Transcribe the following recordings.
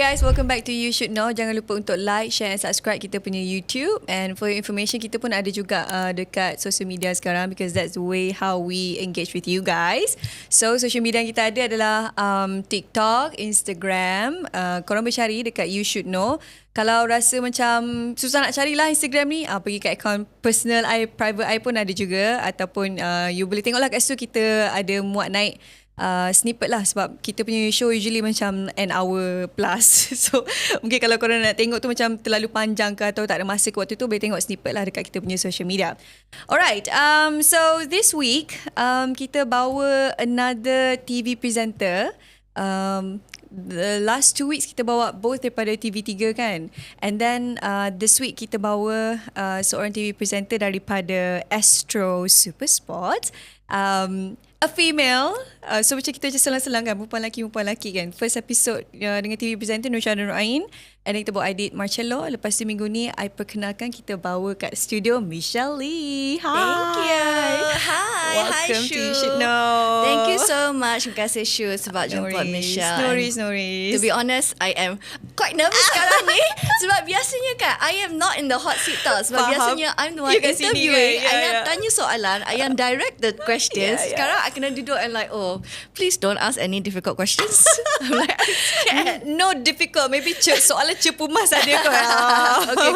guys, welcome back to You Syu'D Know. Jangan lupa untuk like, share and subscribe kita punya YouTube. And for your information, kita pun ada juga dekat social media sekarang, because that's the way how we engage with you guys. So social media yang kita ada adalah TikTok, Instagram. Korang boleh cari dekat You Syu'D Know. Kalau rasa macam susah nak carilah Instagram ni, pergi kat account personal I, private I pun ada juga. Ataupun you boleh tengoklah kat situ, kita ada muat naik snippet lah, sebab kita punya show usually macam an hour plus. So mungkin kalau korang nak tengok tu macam terlalu panjang ke atau tak ada masa ke waktu tu, boleh tengok snippet lah dekat kita punya social media. Alright, so this week kita bawa another TV presenter. The last 2 weeks kita bawa both daripada TV3 kan. And then this week kita bawa seorang TV presenter daripada Astro SuperSports. A female. So macam kita macam selang-selang kan, perempuan lelaki kan. First episode dengan TV presenter Nursyada Nurain. And then kita bawa Aidit Marcello. Lepas tu minggu ni I perkenalkan, kita bawa kat studio Michelle Lee. Hi. Thank you. Hi. Welcome Hi, to You Syu'D Know. Thank you so much. Terima kasih Shu sebab jemput Michelle. No worries. To be honest, I am quite nervous sekarang ni. Sebab biasanya kan, I am not in the hot seat tau. Sebab biasanya I'm the one interviewing. I yang tanya soalan, I yang direct the questions. Sekarang I kena duduk and like, oh, please don't ask any difficult questions. I'm like, I'm scared. No difficult. Maybe soalan cepumas ada kot.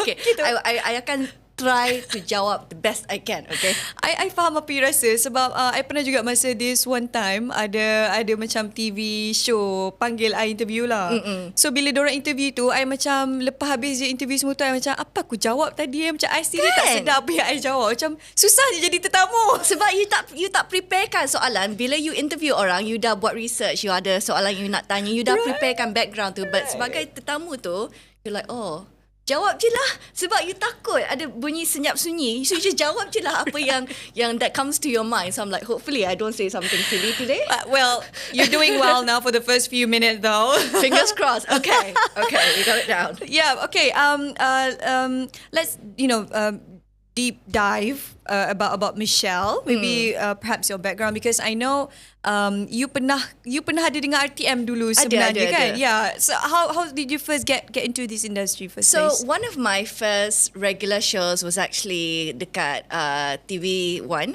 Okay. I akan try to jawab the best I can. Okay. I faham apa you rasa, sebab I pernah juga masa this one time ada macam TV show panggil I interview lah. So bila diorang interview tu, I macam lepas habis je interview semua tu, I macam apa aku jawab tadi, macam I sendiri tak sedar apa yang I jawab. Macam susah je jadi tetamu. Sebab you tak preparekan soalan. Bila you interview orang, you dah buat research, you ada soalan you nak tanya, you dah preparekan background tu. But sebagai tetamu tu, you're like, oh, jawab je lah. Sebab you takut ada bunyi senyap sunyi. So you just jawab je lah apa yang that comes to your mind. So I'm like, hopefully I don't say something silly today. Well, you're doing well now for the first few minutes though. Fingers crossed. Okay, we got it down. Yeah, okay. Let's, deep dive about Michelle. Maybe perhaps your background, because I know you pernah ada dengan RTM dulu sebenarnya kan? Ada. Yeah. So how did you first get into this industry first place? So one of my first regular shows was actually dekat TV1.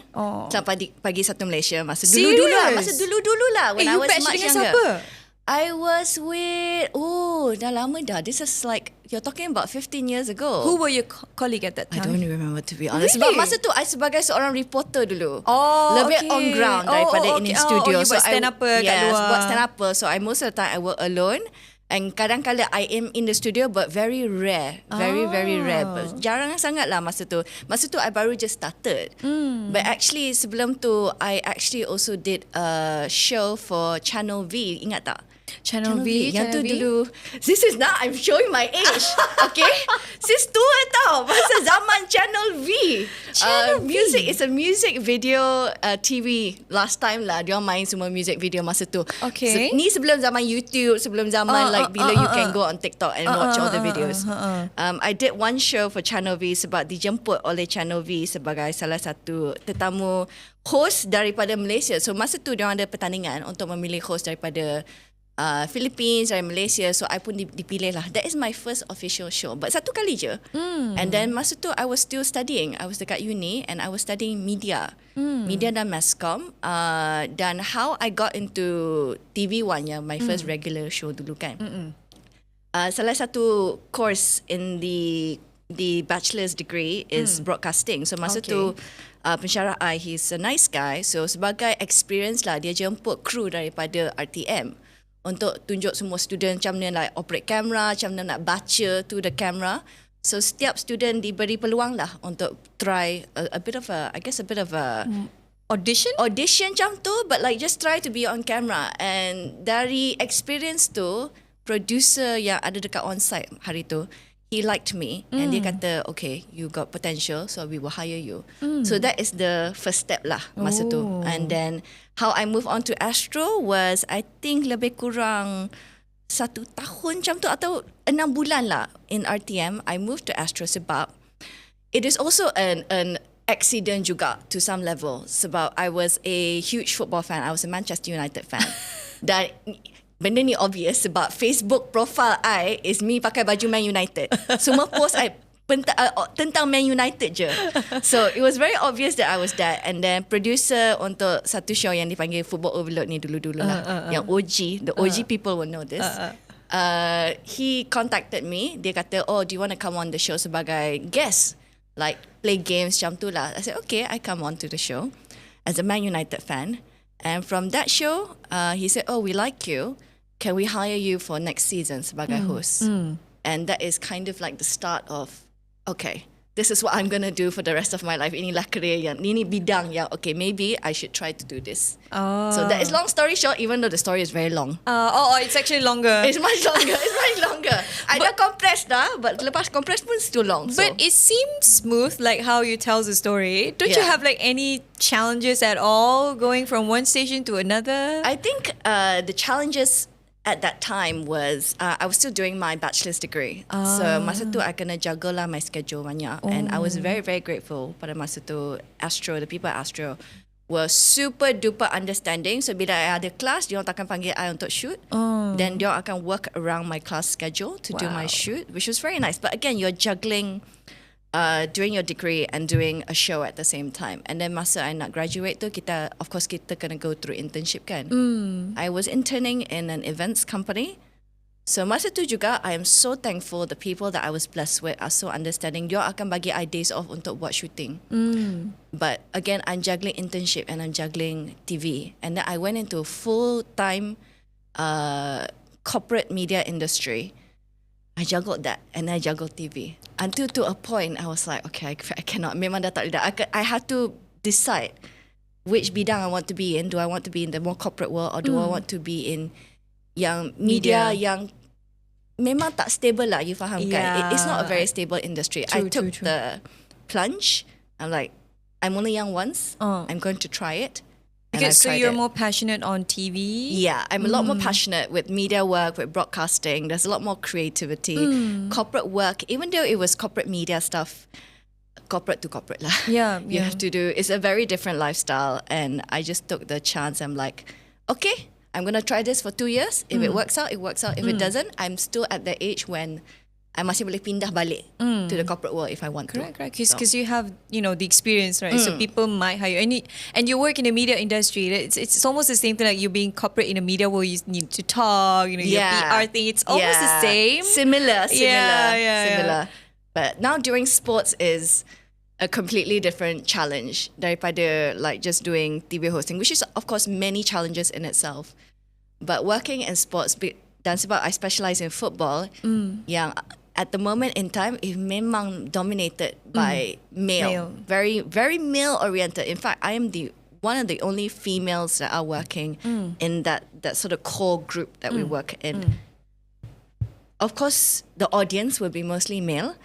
Pagi Satu Malaysia. Masa dulu-dulu lah. When I was much younger. Siapa? I was with, dah lama dah. This is like, you're talking about 15 years ago. Who were your colleague at that time? I don't remember, to be honest. Really? Sebab masa tu, I sebagai seorang reporter dulu. okay. Lebih on ground daripada in studio. You buat stand-upper kat luar. Yes, buat stand-upper. So most of the time, I work alone. And kadang-kadang I am in the studio, but very rare. Very rare. But jarang sangat lah masa tu. Masa tu, I baru just started. But actually, sebelum tu, I actually also did a show for Channel V. Ingat tak? Channel V. Yang tu dulu. This is now I'm showing my age. Okay. Sis tua tau. Masa zaman Channel V. Music is a music video TV last time lah. Dia main semua music video masa tu. Okay. Ni sebelum zaman YouTube, sebelum zaman bila you can go on TikTok and watch all the videos. I did one show for Channel V sebab dijemput oleh Channel V sebagai salah satu tetamu host daripada Malaysia. So masa tu dia ada pertandingan untuk memilih host daripada Philippines, dari Malaysia. So I pun dipilih lah. That is my first official show. But satu kali je. And then masa tu I was still studying. I was dekat uni and I was studying media. Media dan Masscom. Dan how I got into TV1 yang my first regular show dulu kan. Salah satu course in the bachelor's degree is broadcasting. So masa tu pensyarah I, he's a nice guy. So sebagai experience lah, dia jemput kru daripada RTM untuk tunjuk semua student macam mana like operate kamera, macam mana nak baca to the camera. So setiap student diberi peluang lah untuk try a bit of a audition macam tu, but like just try to be on camera. And dari experience tu, producer yang ada dekat on-site hari tu, he liked me and dia kata, okay, you got potential, so we will hire you. So that is the first step lah masa tu. And then how I move on to Astro was, I think lebih kurang 1 tahun macam tu atau 6 bulan lah in RTM. I moved to Astro sebab it is also an accident juga to some level, sebab I was a huge football fan. I was a Manchester United fan. Dan benda ni obvious sebab Facebook profile I is me pakai baju Man United. Semua post I tentang Man United je. So it was very obvious that I was that. And then producer untuk satu show yang dipanggil Football Overload ni dulu-dulu lah. Yang OG, the OG people will know this. He contacted me. Dia kata, oh, do you want to come on the show sebagai guest? Like play games macam tu lah. I said, okay, I come on to the show as a Man United fan. And from that show, he said, oh, we like you. Can we hire you for next season sebagai host? And that is kind of like the start of, okay, this is what I'm going to do for the rest of my life. Inilah career yang, ini bidang yang, okay, maybe I should try to do this. So that is long story short, even though the story is very long. It's actually longer. It's much longer. It's much longer. I dah compress dah, but lepas compress pun still long. But it seems smooth, like how you tell the story. Don't you have like any challenges at all going from one station to another? I think the challenges at that time was I was still doing my bachelor's degree. So masa tu I kena juggle lah my schedule banyak. And I was very, very grateful pada masa tu Astro, the people at Astro were super duper understanding. So bila I ada class, diorang takkan panggil I untuk shoot. Then diorang akan work around my class schedule to do my shoot, which was very nice. But again, you're juggling doing your degree and doing a show at the same time. And then masa I nak graduate tu, kita kena go through internship kan. I was interning in an events company. So masa tu juga, I am so thankful the people that I was blessed with are so understanding. Dia akan bagi I days off untuk buat shooting. But again, I'm juggling internship and I'm juggling TV. And then I went into full-time corporate media industry. I juggled that and I juggled TV. Until to a point, I was like, okay, I cannot. Memang dah tak boleh. I had to decide which bidang I want to be in. Do I want to be in the more corporate world or do I want to be in yang media yang memang tak stable lah, you faham kan? It's not a very stable industry. I took the plunge. I'm like, I'm only young once. I'm going to try it. Because so you're more passionate on TV? Yeah, I'm a lot more passionate with media work, with broadcasting. There's a lot more creativity. Corporate work, even though it was corporate media stuff, corporate to corporate lah. You have to do, it's a very different lifestyle. And I just took the chance. I'm like, okay, I'm going to try this for 2 years. If it works out, it works out. If it doesn't, I'm still at the age when I masih boleh pindah balik to the corporate world if I want to. Correct. Because you have, the experience, right? So people might hire you. And you work in the media industry. It's almost the same thing like you being corporate in the media where you need to talk, your PR thing. It's almost the same. Similar. But now doing sports is a completely different challenge daripada like just doing TV hosting, which is of course many challenges in itself. But working in sports, dan sebab I specialise in football, yang at the moment in time, it memang dominated by male. Very, very male oriented. In fact, I am one of the only females that are working in that sort of core group that we work in. Of course, the audience will be mostly male.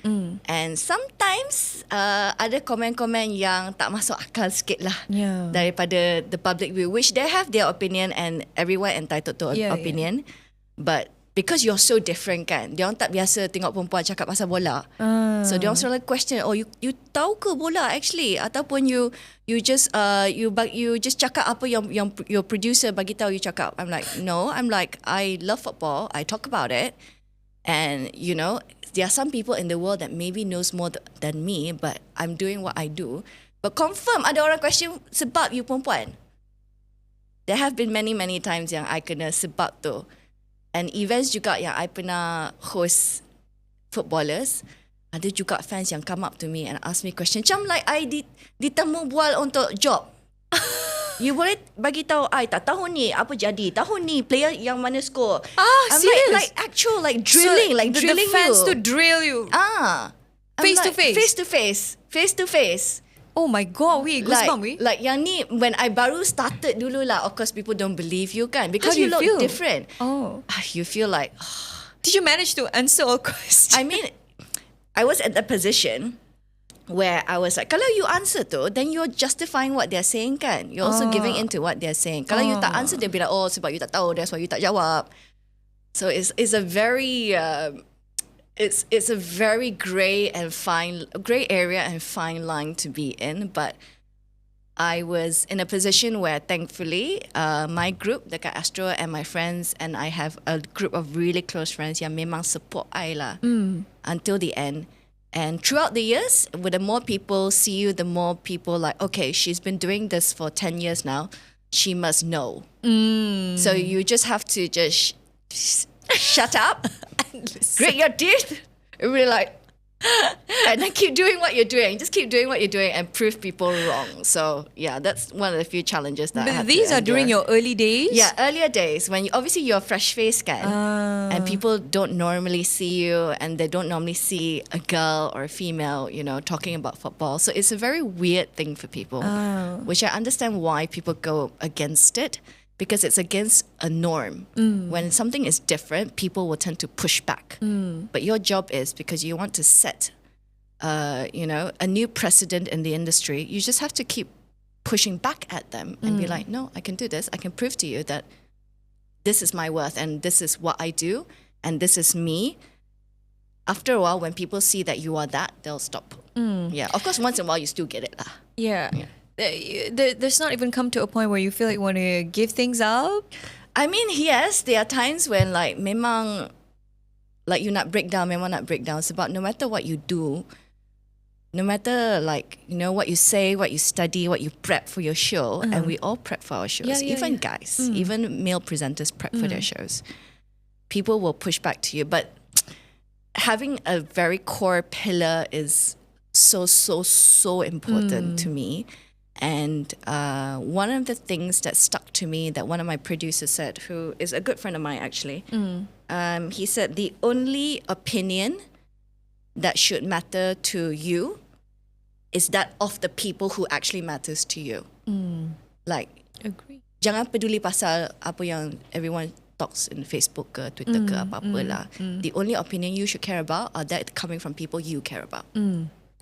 And sometimes ada komen-komen yang tak masuk akal sikit lah daripada the public view, which they have their opinion and everyone entitled to an opinion. But because you're so different kan, diorang tak biasa tengok perempuan cakap pasal bola. So diorang selalu question, oh you tahu ke bola actually, ataupun you just cakap apa yang your producer bagi tahu you cakap. I'm like, no, I love football, I talk about it. And there are some people in the world that maybe knows more than me, but I'm doing what I do. But confirm ada orang question sebab you perempuan. There have been many times yang I kena sebab tu. And events juga yang I pernah host footballers, ada juga fans yang come up to me and ask me question. Macam like I ditemu bual untuk job. You boleh bagi tahu I tak tahun ni apa jadi, tahun ni player yang mana score. I'm serious? Like actual like drilling, so drilling the fans you. to drill you. Face to face. Oh my god, goosebumps. Like yang ni when I baru started dulu lah, of course people don't believe you kan, because How do you look feel? different. You feel like did you manage to answer all questions? I mean, I was at a position where I was like, kalau you answer tu, then you're justifying what they're saying kan. You're also giving into what they're saying. Kalau you tak answer, they'll be like, oh sebab you tak tahu, that's why you tak jawab. So it's a very it's a very grey area and fine line to be in. But I was in a position where thankfully my group dekat Astro and my friends, and I have a group of really close friends yang memang support I lah until the end. And throughout the years, with the more people see you, the more people like, okay, she's been doing this for 10 years now. She must know. So you just have to just shut up, grit your teeth, and be like, and then keep doing what you're doing. Just keep doing what you're doing and prove people wrong. So yeah, that's one of the few challenges that I But had these to are during endure. your early days? Yeah, earlier days when obviously you're fresh face kan, and people don't normally see you, and they don't normally see a girl or a female, talking about football. So it's a very weird thing for people, which I understand why people go against it. Because it's against a norm. When something is different, people will tend to push back. But your job is, because you want to set, a new precedent in the industry, you just have to keep pushing back at them and be like, no, I can do this. I can prove to you that this is my worth and this is what I do and this is me. After a while, when people see that you are that, they'll stop. Yeah, of course, once in a while, you still get it lah. Yeah. There's not even come to a point where you feel like you want to give things up? I mean, yes, there are times when like memang like you nak break down, memang nak break down. Sebab no matter what you do, no matter like, what you say, what you study, what you prep for your show, and we all prep for our shows, even guys, even male presenters prep for their shows. People will push back to you. But having a very core pillar is so important to me. And one of the things that stuck to me that one of my producers said, who is a good friend of mine actually, he said, the only opinion that should matter to you is that of the people who actually matters to you. Like, Agree. Jangan peduli pasal apa yang everyone talks in Facebook ke Twitter ke apa-apa lah. The only opinion you should care about are that coming from people you care about.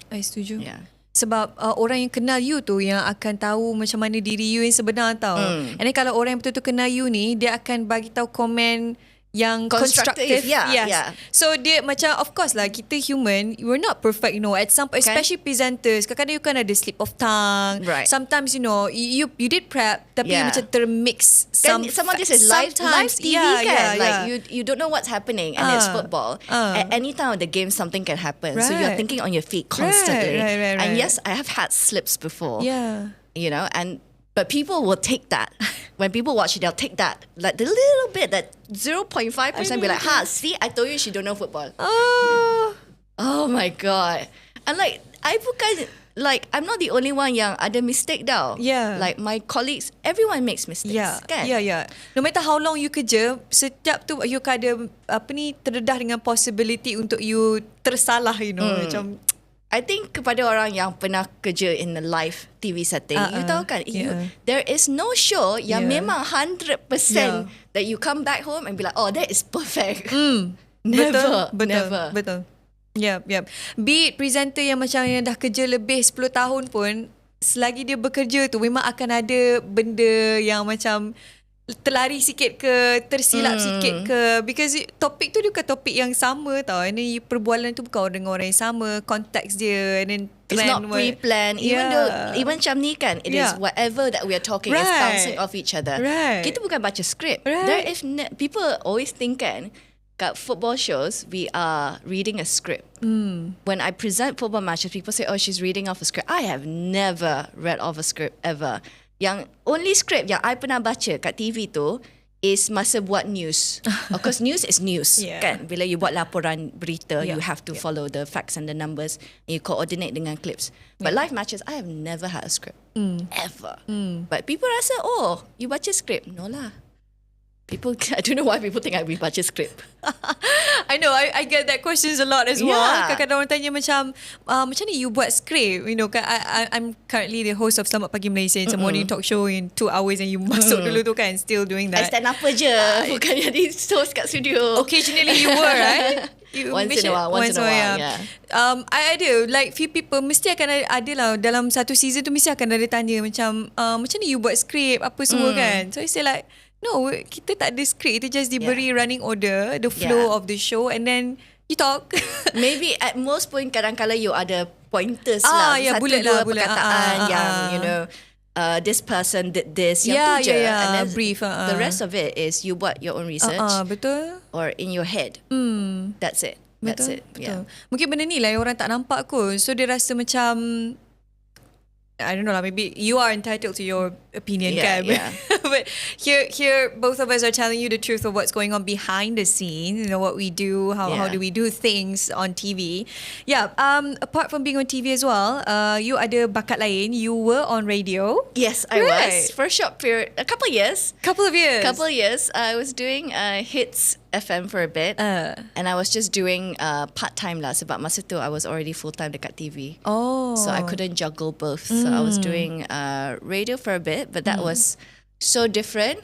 I setuju. Yeah. Sebab orang yang kenal you tu yang akan tahu macam mana diri you yang sebenar tau. And then kalau orang yang betul-betul kenal you ni, dia akan bagi tahu komen yang constructive. Yeah. So dia macam, of course lah, kita human, we're not perfect, at some point, especially presenters, kadang-kadang you kan ada slip of tongue. Right. Sometimes, you did prep, tapi macam termix some this is live TV kan. Like you don't know what's happening and it's football. At any time of the game, something can happen. So you're thinking on your feet constantly. Right. And yes, I have had slips before. Yeah. But people will take that. When people watch it, they'll take that. Like the little bit, that 0.5% be like, see, I told you she don't know football. Oh my God. And like, I'm not the only one yang ada mistake tau. Yeah. Like my colleagues, everyone makes mistakes. Kan? Yeah. No matter how long you kerja, setiap tu you ada terdedah dengan possibility untuk you tersalah, macam. I think kepada orang yang pernah kerja in a live TV setting, you tahu kan, there is no show yang memang 100% that you come back home and be like, oh, that is perfect. Never. Betul. Yeah. Be it presenter yang macam yang dah kerja lebih 10 tahun pun, selagi dia bekerja tu memang akan ada benda yang macam terlari sikit ke, tersilap sikit ke, because topik tu dia bukan topik yang sama tau, and then perbualan tu bukan dengan orang yang sama, konteks dia, and then it's not pre-planned. Even macam ni kan, it is whatever that we are talking is bouncing off each other. Kita bukan baca skrip. There is people always think kan, kat football shows we are reading a script. When I present football matches, people say, oh, she's reading off a script. I have never read off a script ever. Yang only script yang I pernah baca kat TV tu is masa buat news. Of course, news is news. Kan? Bila you buat laporan berita, you have to follow the facts and the numbers, and you coordinate dengan clips. But live matches, I have never had a script. Ever. But people rasa, oh, you baca script. No lah. I don't know why people think we baca script. I know, I get that questions a lot as well. Kadang-kadang orang tanya macam ni you buat script, I'm currently the host of Selamat Pagi Malaysia. It's a morning talk show in 2 hours, and you masuk dulu tu kan, still doing that. I stand up je, bukan jadi host kat studio. Occasionally you were, right? Once in a while, yeah. I ada, like few people mesti akan ada lah dalam satu season tu, mesti akan ada tanya macam ni you buat script apa semua kan. So I say like, no, kita tak ada script. Itu just diberi running order, the flow of the show, and then you talk. Maybe at most pun kadang-kadang you ada pointers lah. Satu bulat dua perkataan yang this person did this, yang tu je. Yeah. And then Brief. the rest of it is you buat your own research. Betul. Or in your head. That's it. That's Betul, it. betul. Yeah. Mungkin benda ni lah yang orang tak nampak kot. So dia rasa macam, I don't know lah, maybe you are entitled to your opinion kan. Yeah. But here both of us are telling you the truth of what's going on behind the scenes, what we do, how do we do things on TV. Yeah, apart from being on TV as well, you ada bakat lain. You were on radio. Yes, I was. For a short period, a couple of years. Couple of years. I was doing Hits FM for a bit. And I was just doing part-time lah. Sebab masa tu I was already full-time dekat TV. Oh. So I couldn't juggle both. So I was doing radio for a bit. But that was so different.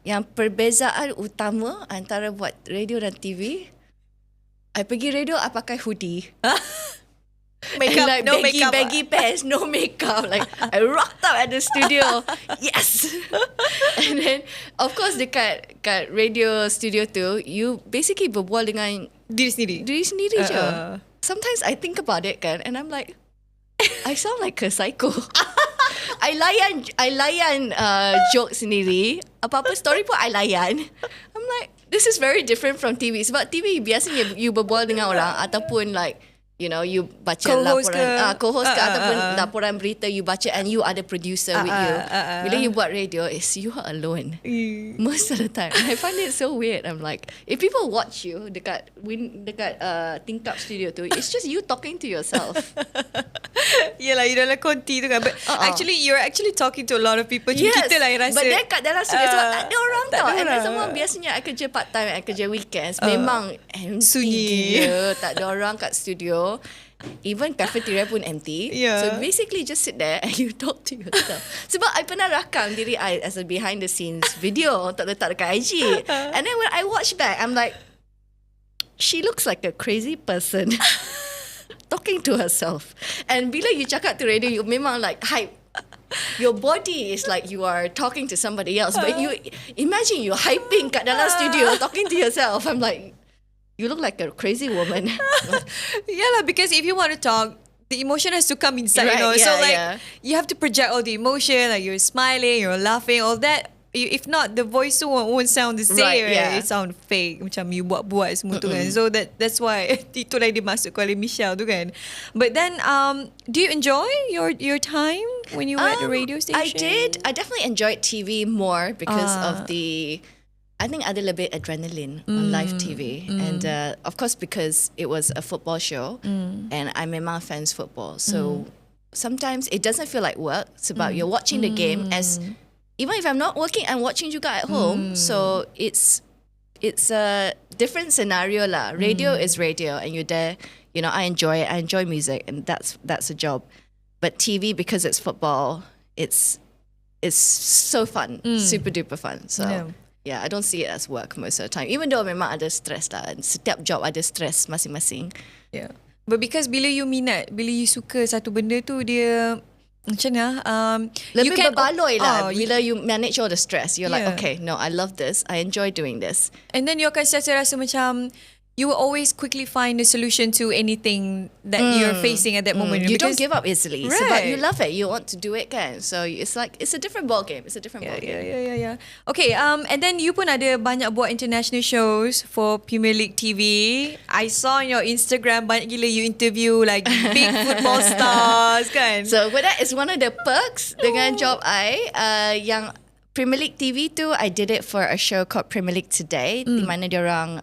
Yang perbezaan utama antara buat radio dan TV, I pergi radio, I pakai hoodie. Makeup, like no makeup. baggy pants, no makeup. Like I rocked up at the studio. Yes. And then of course dekat radio studio tu, you basically berbual dengan diri sendiri je. Sometimes I think about it kan, and I'm like, I sound like a psycho. I layan joke sendiri. Apa-apa story pun I layan. I'm like, this is very different from TV. Sebab TV biasanya you berbual dengan orang ataupun like, you baca co-host co-host ke ataupun laporan berita you baca, and you ada producer with you. Bila you buat radio, you are alone most of the time. I find it so weird. I'm like, if people watch you dekat tingkap studio tu, it's just you talking to yourself. Yelah, you dalam konti tu kan. But actually, you're actually talking to a lot of people. Yes, kita lah yang rasa. but then kat dalam studio sebab tak ada orang tau. And then semua biasanya I kerja part time, I kerja weekends. Memang empty sunyi. gila. Tak ada orang kat studio. Even cafeteria pun empty. So basically just sit there and you talk to yourself. Sebab I pernah rakam diri I as a behind the scenes video tak letak dekat IG. And then when I watch back, I'm like, she looks like a crazy person talking to herself. And bila you cakap to radio, you memang like hype. Your body is like you are talking to somebody else. But you imagine you hyping kat dalam studio talking to yourself. I'm like, you look like a crazy woman. Yeah lah, because if you want to talk, the emotion has to come inside, Right, So yeah, like, yeah. you have to project all the emotion, like you're smiling, you're laughing, all that. If not, the voice won't sound the same. Right, yeah. It sound fake, macam you buat semua tu kan. So that's why itulah dia masuk oleh Michelle tu kan. But then, do you enjoy your time when you were at the radio station? I did. I definitely enjoyed TV more because of I think ada lebih adrenaline on live TV. And of course because it was a football show and I'm memang fans football. So sometimes it doesn't feel like work sebab you're watching the game as, even if I'm not working, I'm watching juga at home. So it's a different scenario lah. Radio is radio and you're there. I enjoy it. I enjoy music and that's a job. But TV, because it's football, it's so fun. Super duper fun. So yeah, I don't see it as work most of the time. Even though memang ada stress lah. Setiap job ada stress masing-masing. Yeah. But because bila you minat, bila you suka satu benda tu, dia macam mana? Lebih berbaloi lah. Bila you manage all the stress, you're like, okay, no, I love this. I enjoy doing this. And then you akan rasa macam you will always quickly find a solution to anything that you're facing at that moment. You don't give up easily. Right. Sebab you love it. You want to do it kan. So it's like, it's a different ball game. It's a different ball game. Yeah. Okay, and then you pun ada banyak buat international shows for Premier League TV. I saw on your Instagram banyak gila you interview like big football stars kan. So that is one of the perks dengan job I. Yang Premier League TV tu, I did it for a show called Premier League Today, di mana diorang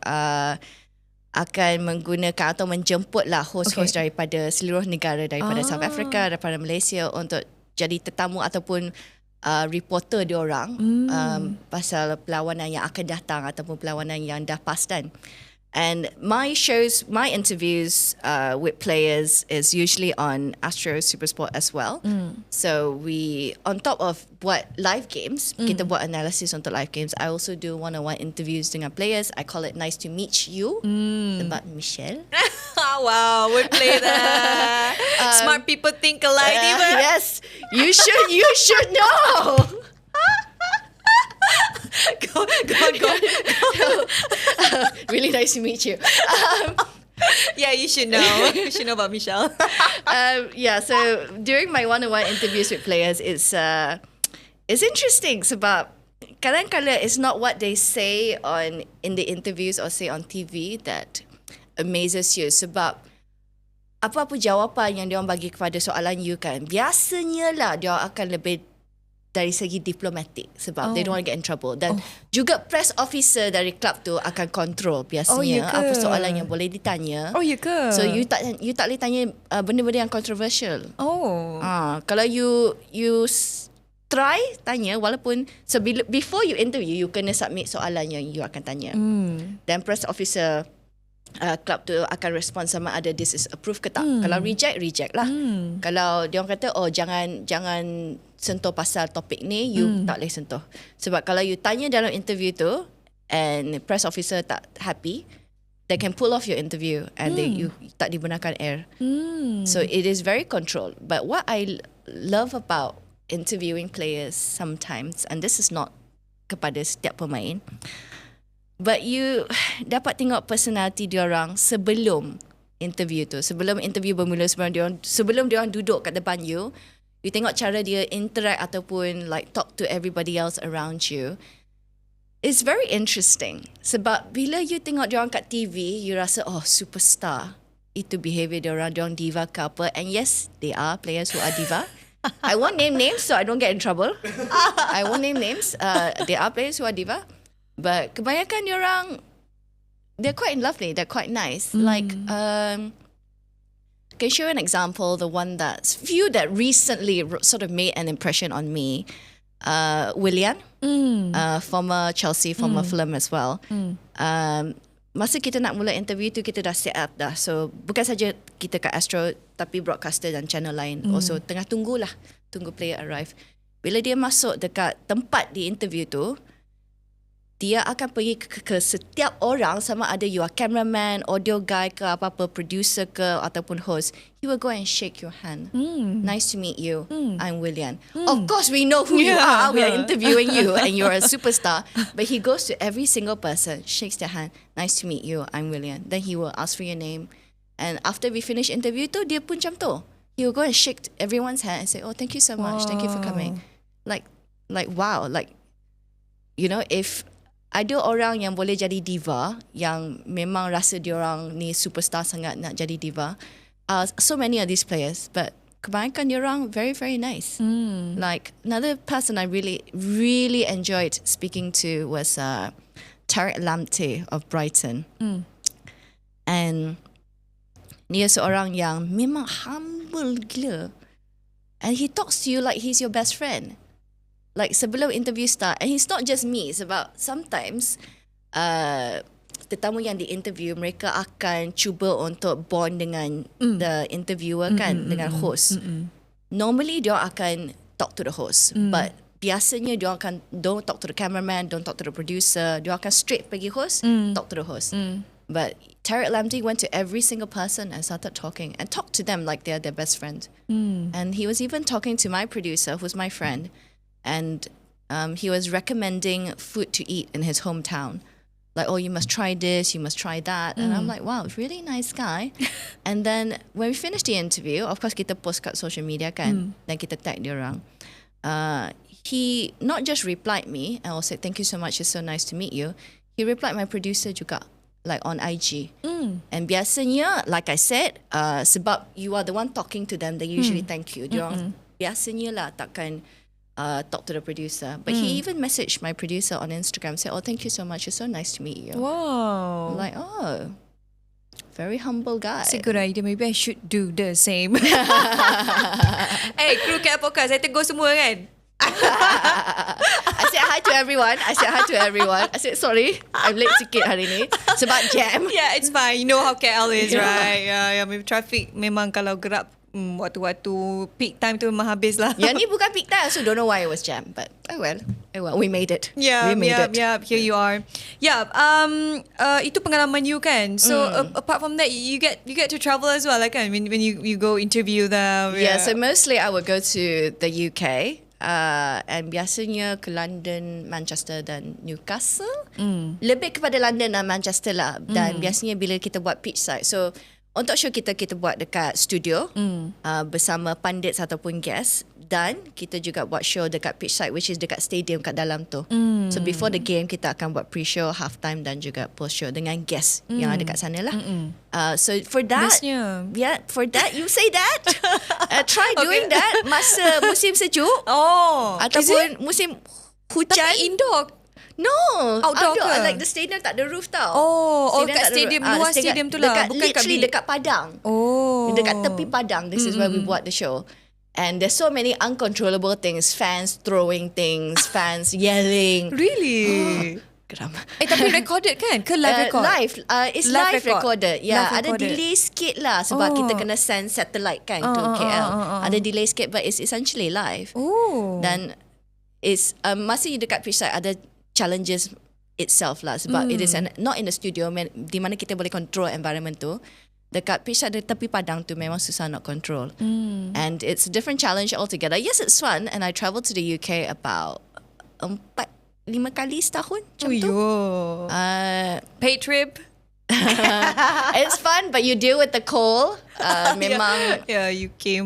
akan menggunakan atau menjemput lah host-host daripada seluruh negara, daripada South Africa, daripada Malaysia untuk jadi tetamu ataupun reporter diorang pasal perlawanan yang akan datang ataupun perlawanan yang dah past dan. And my interviews with players is usually on Astro SuperSports as well. So we, on top of buat live games, kita buat analysis untuk live games, I also do one-on-one interviews dengan players. I call it Nice to Meet You. About Michelle. Wow, wordplay there. Smart people think alike. Yes, you should know. Go. Really nice to meet you. Yeah, you should know. You should know about Michelle. So during my one-on-one interviews with players, it's interesting sebab kadang-kadang it's not what they say in the interviews or say on TV that amazes you, sebab apa-apa jawapan yang diorang bagi kepada soalan you kan, biasanya lah diorang akan lebih dari segi diplomatik sebab they don't want to get in trouble, dan juga press officer dari club tu akan control biasanya apa soalan yang boleh ditanya. Ya ke? So you tak boleh tanya benda-benda yang controversial. Kalau you try tanya, walaupun before you interview you kena submit soalan yang you akan tanya. Then press officer club tu akan respon sama ada this is approved ke tak. Kalau reject lah. Kalau dia orang kata jangan sentuh pasal topik ni, you tak boleh sentuh. Sebab kalau you tanya dalam interview tu and press officer tak happy, they can pull off your interview and you tak dibenarkan air. So it is very controlled. But what I love about interviewing players sometimes, and this is not kepada setiap pemain, but you dapat tengok personality diorang sebelum interview tu. Sebelum interview bermula, sebelum diorang duduk kat depan you tengok cara dia interact ataupun like talk to everybody else around you. It's very interesting. Sebab bila you tengok diorang kat TV, you rasa superstar. Itu behavior diorang diva ke apa. And yes, they are players who are diva. I won't name names so I don't get in trouble. I won't name names. There are players who are diva. But kebanyakan diorang, they're quite lovely, they're quite nice. Like, can show an example, the one that recently sort of made an impression on me. Willian, former Chelsea, former Fulham as well. Masa kita nak mula interview tu, kita dah set up dah. So, bukan saja kita kat Astro, tapi broadcaster dan channel lain. Also, tengah tunggu player arrive. Bila dia masuk dekat tempat di interview tu, dia akan pergi ke setiap orang, sama ada you are cameraman, audio guy ke apa-apa, producer ke ataupun host. He will go and shake your hand. Nice to meet you. I'm Willian. Of course we know who you are. We are interviewing you and you're a superstar. But he goes to every single person, shakes their hand. Nice to meet you. I'm Willian. Then he will ask for your name. And after we finish interview tu, dia pun macam tu. He will go and shake everyone's hand and say, oh, thank you so much. Thank you for coming. Like wow. Like, you know, if ada orang yang boleh jadi diva, yang memang rasa diorang ni superstar sangat nak jadi diva. So many of these players, but kebanyakan diorang very, very nice. Like another person I really, really enjoyed speaking to was Tariq Lamptey of Brighton. And dia seorang yang memang humble gila. And he talks to you like he's your best friend. Like sebelum interview start, and it's not just me, sebab sometimes tetamu yang di interview, mereka akan cuba untuk bond dengan the interviewer kan, dengan host. Normally dia akan talk to the host, but biasanya dia akan don't talk to the cameraman, don't talk to the producer, dia akan straight pergi host, talk to the host. But Tariq Lamptey went to every single person and started talking and talked to them like they're their best friend. And he was even talking to my producer, who's my friend. And he was recommending food to eat in his hometown. Like, oh, you must try this, you must try that. And I'm like, wow, really nice guy. And then when we finished the interview, of course, kita post kat social media kan. Then kita tag dia orang. He not just replied me and also said, thank you so much, it's so nice to meet you. He replied my producer juga, like on IG. And biasanya, like I said, sebab you are the one talking to them, they usually thank you. Dia orang biasanya lah takkan talk to the producer. But he even messaged my producer on Instagram, said, oh, thank you so much, it's so nice to meet you. Wow. I'm like, oh, very humble guy. It's a good idea. Maybe I should do the same. Hey, kru Cat Podcast, saya tegur semua kan? I said hi to everyone. I said sorry, I'm late sikit hari ni sebab jam. Yeah, it's fine. You know how KL is, right? Yeah, maybe traffic memang kalau gerak waktu-waktu peak time tu memang habis lah. Yang ni bukan peak time, so don't know why it was jam. But oh well, we made it. Yeah, we made it. Yeah, here you are. Yeah, itu pengalaman you kan. So apart from that, you get to travel as well, like kan? When you go interview them. Yeah, so mostly I would go to the UK. And biasanya ke London, Manchester dan Newcastle. Lebih kepada London dan Manchester lah. Dan biasanya bila kita buat pitch side. So Untuk show kita buat dekat studio bersama pandits ataupun guest, dan kita juga buat show dekat pitch side, which is dekat stadium kat dalam tu. So before the game kita akan buat pre-show, halftime dan juga post-show dengan guest yang ada kat sana lah. So for that, for that you say that, try doing that masa musim sejuk ataupun musim hujan. Tapi indoor. No, outdoor ke? Like the stadium tak ada roof tau. Kat stadium, luar stadium tu lah. Bukan literally dekat padang. Dekat tepi padang. This is where we buat the show. And there's so many uncontrollable things. Fans throwing things, fans yelling. Really? Geram. Tapi recorded kan? Ke live record? Live. It's live recorded. Yeah, Live ada recorded. delay sikit lah sebab kita kena send satellite kan to KL. Ada delay sikit, but it's essentially live. Dan it's masa you dekat pitch side ada challenges itself lah sebab it is not in the studio di mana kita boleh control environment tu. Dekat pitch side tepi padang tu memang susah nak control. And it's a different challenge altogether. Yes, it's fun, and I travel to the UK about 4-5 kali setahun macam tu. Paid trip? It's fun, but you deal with the cold. Memang UK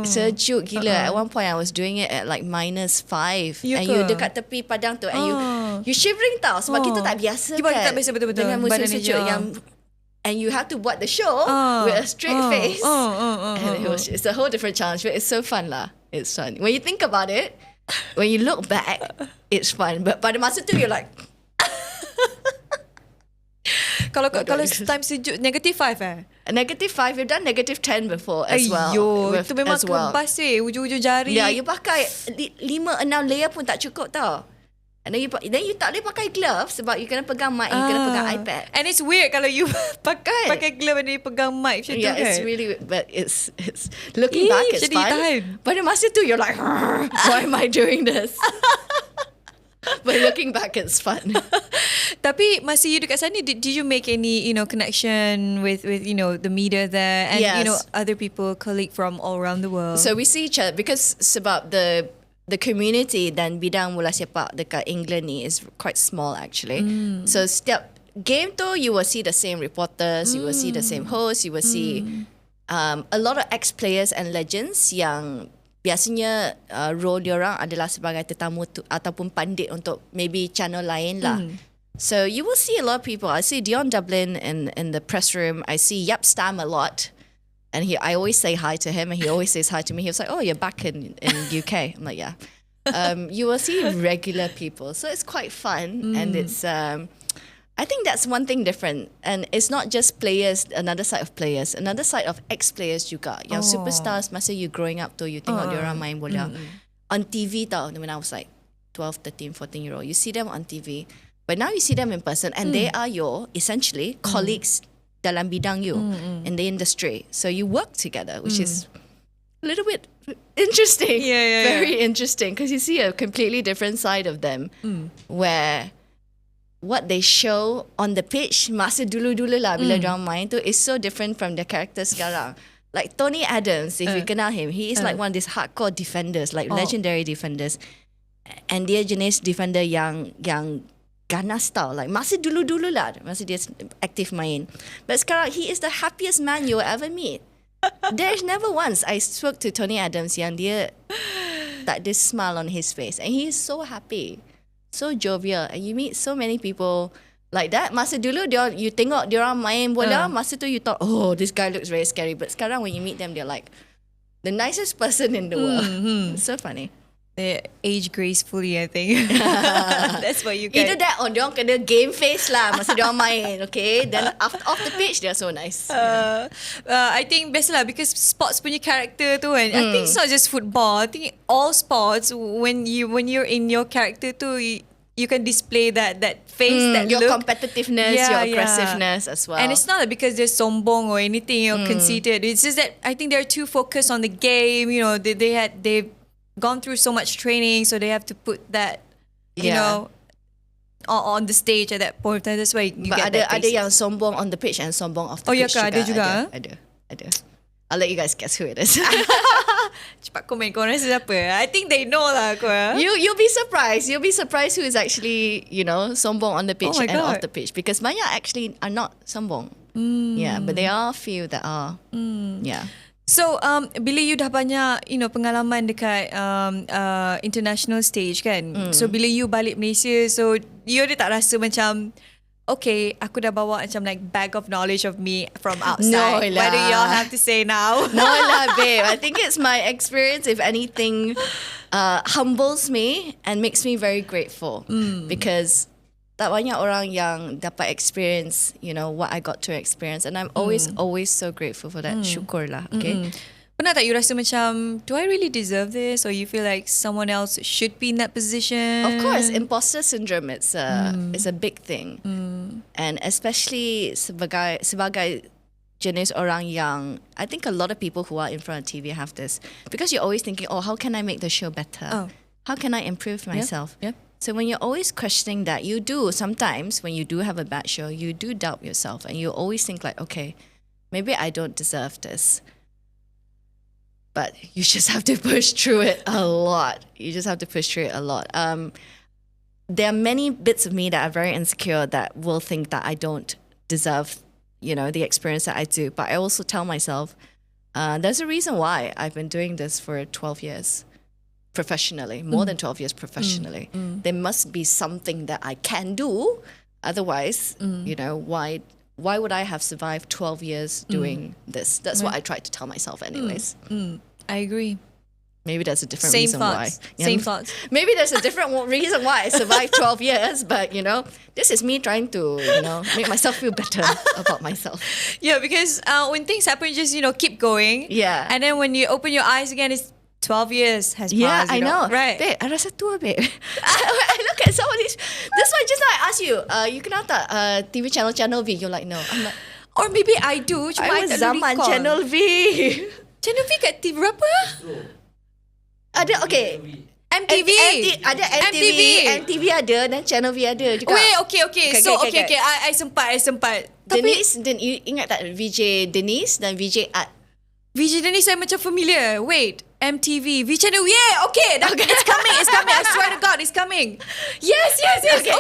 sejuk gila. At one point I was doing it at like -5, and you dekat tepi padang tu, and you shivering tau sebab kita tak biasa Kita kan tak biasa betul-betul dengan musim badan sejuk hijau. yang, and you have to buat the show with a straight face, and it's a whole different challenge, but it's so fun lah. It's fun when you think about it. When you look back, it's fun, but pada masa tu you're like Kalau time sejuk -5 -5, you've done -10 before as well. Itu memang kebas ujung-ujung jari. Yeah, you pakai 5-6 layer pun tak cukup tau. And then you tak boleh pakai glove sebab you kena pegang mic, you kena pegang iPad. And it's weird kalau you pakai glove and you pegang mic macam tu kan. Yeah, it's really weird, but it's looking back it's fun. But masa tu you're like, why am I doing this? But looking back, it's fun. Tapi masa you dekat sana, did you make any connection with the media there and Yes. other people, colleague from all around the world? So we see each other because sebab the community dan bidang bola sepak dekat England ni is quite small actually. So setiap game tu you will see the same reporters, you will see the same hosts, you will see a lot of ex-players and legends yang biasanya role diorang adalah sebagai tetamu ataupun pandit untuk maybe channel lain lah. So you will see a lot of people. I see Dion Dublin in the press room. I see Yap Stam a lot. And I always say hi to him, and he always says hi to me. He was like, "Oh, you're back in UK." I'm like, "Yeah." You will see regular people. So it's quite fun. And it's... I think that's one thing different, and it's not just players. Another side of players, another side of ex-players juga. Yang superstars masa you growing up tu, you tengok diorang main bola on TV tau. When I was like 12, 13, 14-year-old, you see them on TV, but now you see them in person, and they are your essentially colleagues dalam bidang you in the industry. So you work together, which is a little bit interesting. Very interesting, because you see a completely different side of them, where what they show on the pitch masa dulu-dulu lah bila diorang main tu is so different from the character sekarang. Like Tony Adams, if you kenal him, he is like one of these hardcore defenders, like legendary defenders. And dia jenis defender yang ganas tau. Like masa dulu-dulu lah, masa dia aktif main. But sekarang, he is the happiest man you will ever meet. There's never once I spoke to Tony Adams yang dia tak ada smile on his face. And he is so happy. So jovial, and you meet so many people like that. Masa dulu you tengok diorang main bola, masa tu you thought, oh, this guy looks very scary. But sekarang when you meet them, they're like the nicest person in the world. It's so funny. They age gracefully, I think. That's what you get. Either that or diorang kena game face lah masa diorang main, okay? Then off the pitch, they're so nice. I think best lah, because sports punya character tu kan. I think it's not just football. I think all sports, when you're in your character tu, you can display that face, that your look. Competitiveness, your aggressiveness as well. And it's not because they're sombong or anything or conceited. It's just that I think they're too focused on the game. They've gone through so much training, so they have to put that, on the stage at that point. That's why you get that. Ada yang sombong on the pitch and sombong off the pitch juga. Ada juga. Ada. I'll let you guys guess who it is. Cepat komen, korang rasa siapa? I think they know lah, korang. You'll be surprised. You'll be surprised who is actually, sombong on the pitch and off the pitch. Because banyak actually are not sombong. Yeah, but there are a few that are. Yeah. So bila you dah banyak pengalaman dekat international stage kan, so bila you balik Malaysia, so you ada tak rasa macam okay, aku dah bawa macam like bag of knowledge of me from outside. No lah. What do y'all have to say now? No lah, babe. I think it's my experience, if anything, humbles me and makes me very grateful. Because tak banyak orang yang dapat experience, what I got to experience. And I'm always so grateful for that. Syukur lah, okay? Pernah tak you rasa macam, do I really deserve this? Or you feel like someone else should be in that position? Of course, imposter syndrome, it's a big thing. And especially sebagai jenis orang yang, I think a lot of people who are in front of TV have this. Because you're always thinking, how can I make the show better? How can I improve myself? Yep. So when you're always questioning that, you do sometimes, when you do have a bad show, you do doubt yourself. And you always think like, okay, maybe I don't deserve this. But you just have to push through it a lot. There are many bits of me that are very insecure that will think that I don't deserve, the experience that I do. But I also tell myself, there's a reason why I've been doing this for 12 years professionally, more than 12 years professionally. There must be something that I can do. Otherwise, why would I have survived 12 years doing this? That's what I try to tell myself anyways. I agree. Maybe there's a different Same reason thoughts. why. Same thoughts. Maybe there's a different reason why I survived 12 years, but this is me trying to, make myself feel better about myself. Yeah, because when things happen, you just, keep going. Yeah. And then when you open your eyes again, it's 12 years has passed. Yeah, I know. Right. Babe, I rasa tua, babe. I look at some of these. This one, just now I ask you, you kenal tak TV channel V? You're like, no. I'm like, or maybe I do. Cuma I was tak zaman recall. channel V. Channel V kat TV berapa? Ada, okay. MTV. Ada MTV ada dan channel V ada juga. Wait, okay. So, okay. I sempat. Denise, you ingat tak VJ Denise dan VJ Art? VJ Denise saya macam familiar. Wait, MTV, V Channel. Yeah, okay. It's coming. I swear to God, it's coming. Yes.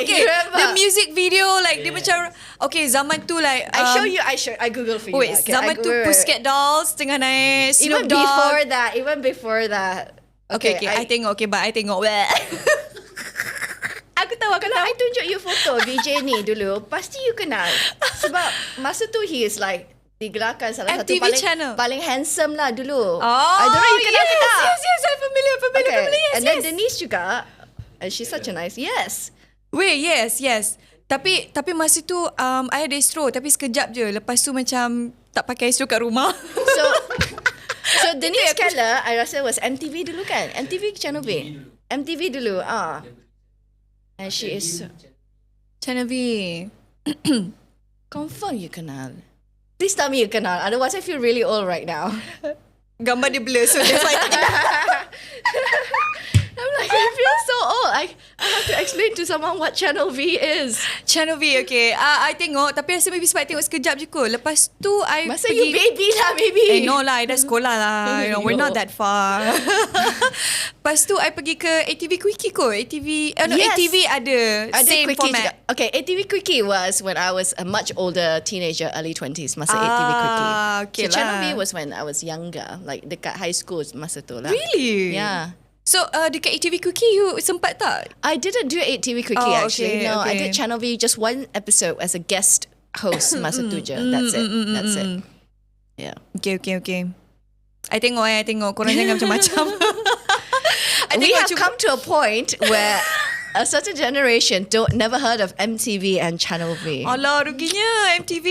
Okay. The music video, like dia macam, okay, zaman tu like. I Google for you. Wait, zaman tu Pussycat Dolls tengah naik. Snoop Dogg. Even before that. Okay. I tengok. Aku tahu. Kalau I tunjuk you foto VJ ni dulu, pasti you kenal. Sebab masa tu he is like digelarkan salah satu paling handsome lah dulu. I don't know you kenal ke tak? Yes, I'm familiar. Yes, and then Denise juga. And she's such a nice. Yes. Wait, yes. Tapi masa tu I ada Astro, tapi sekejap je. Lepas tu macam tak pakai Astro kat rumah. So Denise Keller, I rasa was MTV dulu kan? MTV Channel V. MTV dulu. And she is Channel V. Confirm you kenal. Please tell me you kenal. Otherwise, I feel really old right now. Gambar dia blur, so that's why I tak I'm like, I feel so old. I have to explain to someone what Channel V is. Channel V, okay. I tengok, tapi rasa maybe sebab I tengok sekejap je kot. Lepas tu, I Masa pergi... you baby lah, baby. No lah, I dah sekolah lah. We're not that far. Lepas tu, I pergi ke ATV Quickie kot. ATV ada same format. Juga. Okay, ATV Quickie was when I was a much older teenager, early 20s, masa ATV Quickie. Okay so Channel V was when I was younger, like dekat high school masa tu lah. Really? Yeah. So dekat ATV Quickie you sempat tak? I didn't do ATV Quickie actually. No, I did Channel V just one episode as a guest host masa tu je. That's it. Yeah. Okay. I tengok. Korang jangan macam-macam. We have come to a point where a certain generation never heard of MTV and Channel V. Alah, ruginya MTV.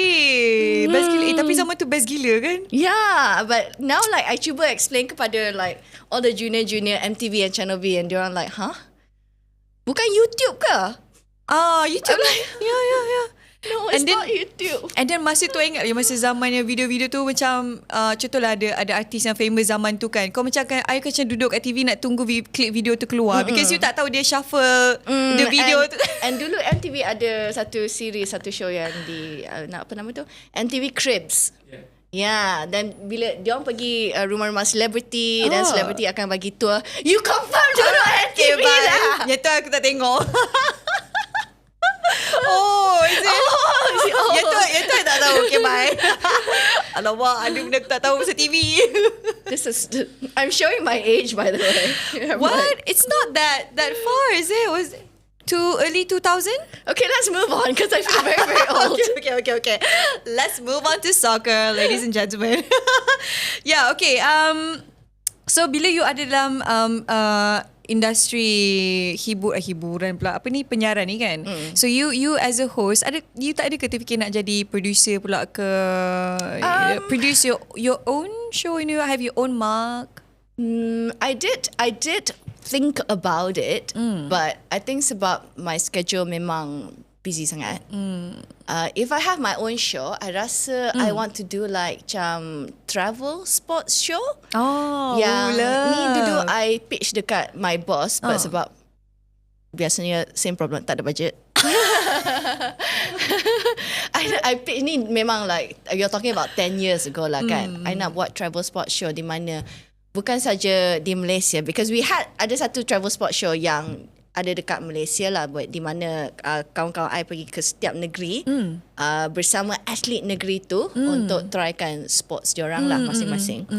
Best gila. Tapi zaman tu best gila kan? Yeah, but now like I cuba explain kepada like all the junior MTV and Channel V and diorang like, huh? Bukan YouTube ke? YouTube. Like, yeah. No, it's not YouTube. And then masa tu ingat je masa zamannya video-video tu macam contohlah ada artis yang famous zaman tu kan. Kau macam I macam duduk kat TV nak tunggu klip video tu keluar because you tak tahu dia shuffle the video tu. And dulu MTV ada satu show yang di apa nama tu? MTV Cribs. Yeah, dan bila diorang pergi rumah-rumah selebriti dan selebriti akan bagi tour, you confirm dulu MTV lah. Nyata aku tak tengok. Oh, is it? Oh. Yang tu I tak tahu. Okay, bye. Alamak, ada benda aku tak tahu pasal TV. I'm showing my age, by the way. What? It's not that far, is it? Was to early 2000? Okay, let's move on because I feel very, very old. Okay. Let's move on to soccer, ladies and gentlemen. Yeah, okay. So bila you ada dalam industri hiburan pula, apa ni, penyiaran ni kan. So you as a host, you tak ada ke terfikir nak jadi producer pula ke, produce your own show, have your own mark? I did think about it, but I think sebab my schedule memang busy sangat. If I have my own show, I rasa I want to do like macam travel sports show. Oh, ni dulu I pitch dekat my boss, but sebab biasanya same problem, tak ada budget. I pitch ni memang like you're talking about 10 years ago lah kan. I nak buat travel sports show di mana bukan saja di Malaysia, because we had ada satu travel sports show yang ada dekat Malaysia lah, buat di mana kawan-kawan I pergi ke setiap negeri bersama atlet negeri tu untuk trykan sports diorang lah masing-masing.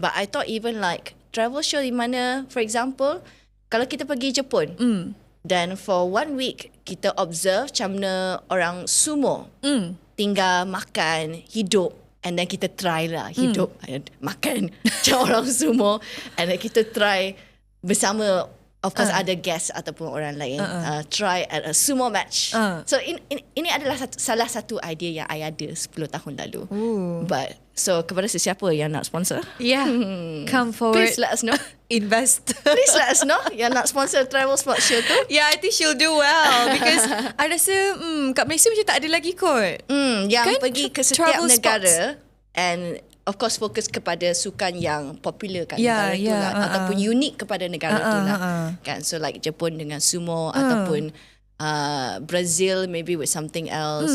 But I thought even like travel show di mana, for example, kalau kita pergi Jepun, dan for 1 week kita observe macam mana orang sumo tinggal makan hidup, and then kita try lah hidup makan macam orang sumo, and then kita try bersama. Of course ada guest ataupun orang lain try at a sumo match. So ini adalah salah satu idea yang I ada 10 tahun lalu. But so kepada sesiapa yang nak sponsor, come forward. Please let us know. Invest. Please let us know yang nak sponsor travel sports show tu. Yeah, I think she'll do well because I rasa kat Malaysia macam tak ada lagi kot. Yang kan? pergi ke setiap negara and of course fokus kepada sukan yang popular kat negara tu lah, ataupun unik kepada negara tu lah kan. So like Jepun dengan sumo, ataupun Brazil maybe with something else,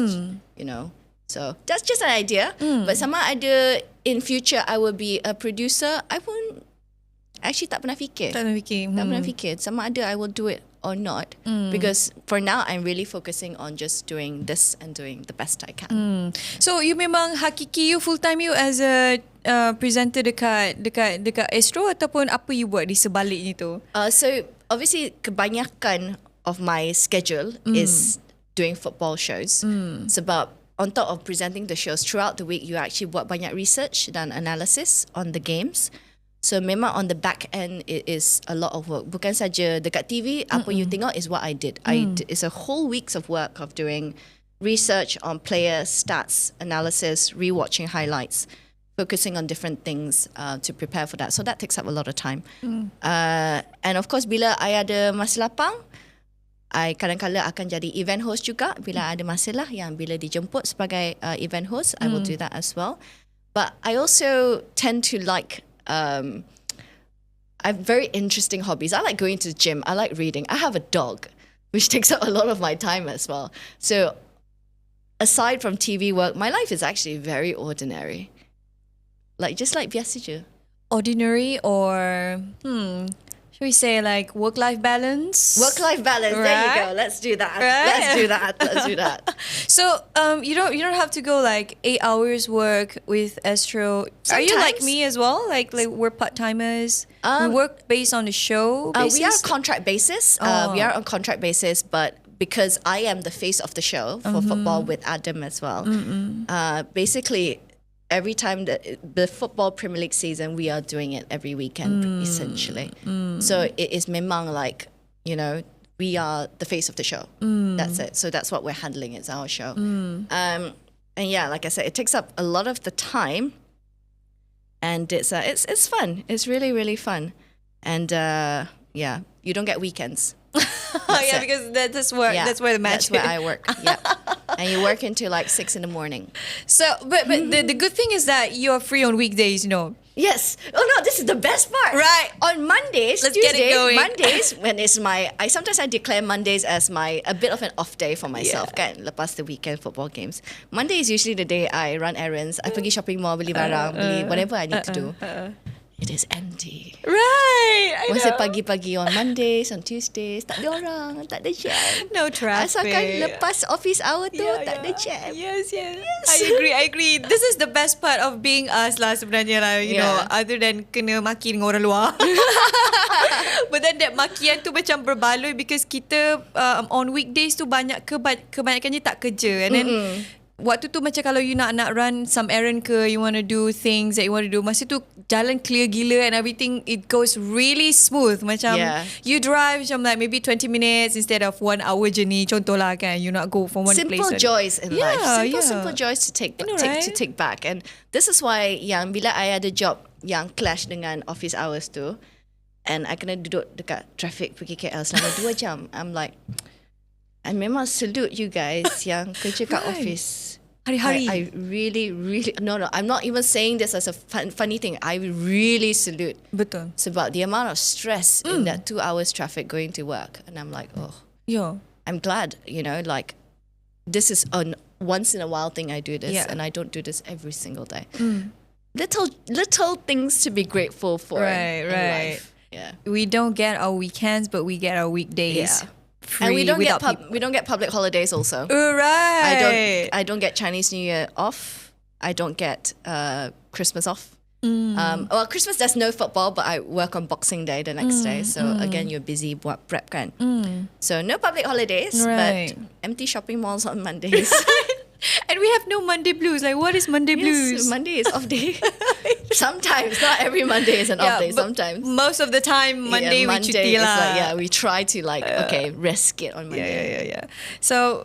so that's just an idea. But sama ada in future I will be a producer, I pun actually tak pernah fikir sama ada I will do it or not, because for now I'm really focusing on just doing this and doing the best I can. So you memang hakiki you full time you as a presenter dekat Astro, ataupun apa you buat di sebaliknya tu? So obviously kebanyakan of my schedule is doing football shows, sebab on top of presenting the shows throughout the week, you actually buat banyak research dan analysis on the games. So memang on the back end it is a lot of work. Bukan saja dekat TV, apa you tengok is what I did. It's a whole weeks of work of doing research on player stats, analysis, rewatching highlights, focusing on different things to prepare for that. So that takes up a lot of time. And of course bila I ada masa lapang, I kadang-kadang akan jadi event host juga. Bila ada masa lah yang bila dijemput sebagai event host, I will do that as well. But I also tend to like I have very interesting hobbies. I like going to the gym. I like reading. I have a dog, which takes up a lot of my time as well. So aside from TV work, my life is actually very ordinary. Just like biasa je. Ordinary, or should we say like work-life balance? Work-life balance. Right? There you go. Let's do that. Right? Let's do that. So you don't have to go like 8 hours work with Astro. Sometimes. Are you like me as well? Like we're part-timers. We work based on the show basis? We are on contract basis. We are on contract basis, but because I am the face of the show for football with Adam as well, basically every time the football Premier League season, we are doing it every weekend essentially. So it is memang like, we are the face of the show. That's it. So that's what we're handling. It's our show. And yeah, like I said, it takes up a lot of the time, and it's fun. It's really, really fun. And yeah, you don't get weekends. Yeah, because that's where the match. That's where I work. Yeah. And you work until like 6 a.m. So, but the good thing is that you're free on weekdays, Yes. Oh no, this is the best part. Right. On Mondays, Let's get it going. Mondays, when it's sometimes I declare Mondays as a bit of an off day for myself, kan? Lepas the weekend football games. Monday is usually the day I run errands. I pergi shopping mall, beli barang, beli whatever I need to do. it is empty. Right. I Masa know. pagi-pagi on Mondays, on Tuesdays, tak ada orang, tak ada jam. No traffic. Asalkan lepas office hour tu, tak ada jam. Yes. I agree. This is the best part of being us lah sebenarnya lah, you know, other than kena maki dengan orang luar. But then that makian tu macam berbaloi because kita on weekdays tu kebanyakannya tak kerja, and then waktu tu macam kalau you nak run some errand ke, you want to do things that you want to do, masa tu jalan clear gila and everything, it goes really smooth. Macam you drive macam like maybe 20 minutes instead of 1 hour journey, contoh lah kan, you not go from one place. Simple joys in life. Simple joys to take to take back. And this is why yang bila I ada job yang clash dengan office hours tu, and I kena duduk dekat traffic pergi KL selama 2 jam, I'm like, I memang salute you guys yang kerja kat office. Hari-hari. I really, no, I'm not even saying this as a funny thing. I really salute. Betul. Sebab the amount of stress in that 2 hours traffic going to work. And I'm like, I'm glad, you know, like this is a once in a while thing I do this, and I don't do this every single day. Little things to be grateful for in life. Yeah. We don't get our weekends, but we get our weekdays. Yeah. And we don't get public holidays also. Right. I don't get Chinese New Year off. I don't get Christmas off. Well, Christmas there's no football, but I work on Boxing Day the next day. So again, you're busy buat prep kan. So no public holidays, but empty shopping malls on Mondays. And we have no Monday blues. Like, what is Monday blues? Monday is off day. Sometimes, not every Monday is an off day. Sometimes, most of the time, Monday we cuti lah. Like, we try to risk it on Monday. Yeah. So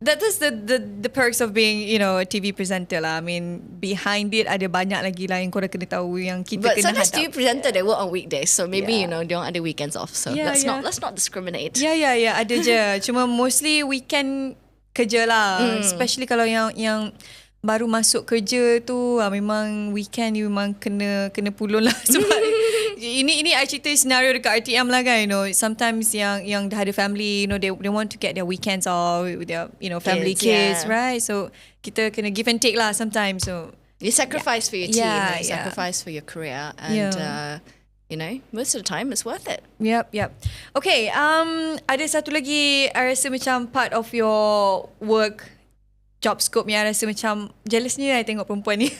that is the perks of being, you know, a TV presenter lah. I mean, behind it ada banyak lagi lah yang korang kena tahu yang kita but kena hadap. But sometimes TV presenter they work on weekdays, so maybe you know they don't ada weekends off. So let's not discriminate. Yeah. Ada je. Cuma mostly weekend kerja lah, especially kalau yang baru masuk kerja tu, memang weekend you memang kena pulun lah. Sebab ini I cerita scenario dekat RTM lah kan, you know, sometimes yang dah ada family, you know, they want to get their weekends off with their, you know, family kids, right? So kita kena give and take lah sometimes. So you sacrifice for your team, you sacrifice for your career, and you know, most of the time it's worth it. Yep. Okay, ada satu lagi I rasa macam part of your work job scope yang I rasa macam jealousnya I tengok perempuan ni.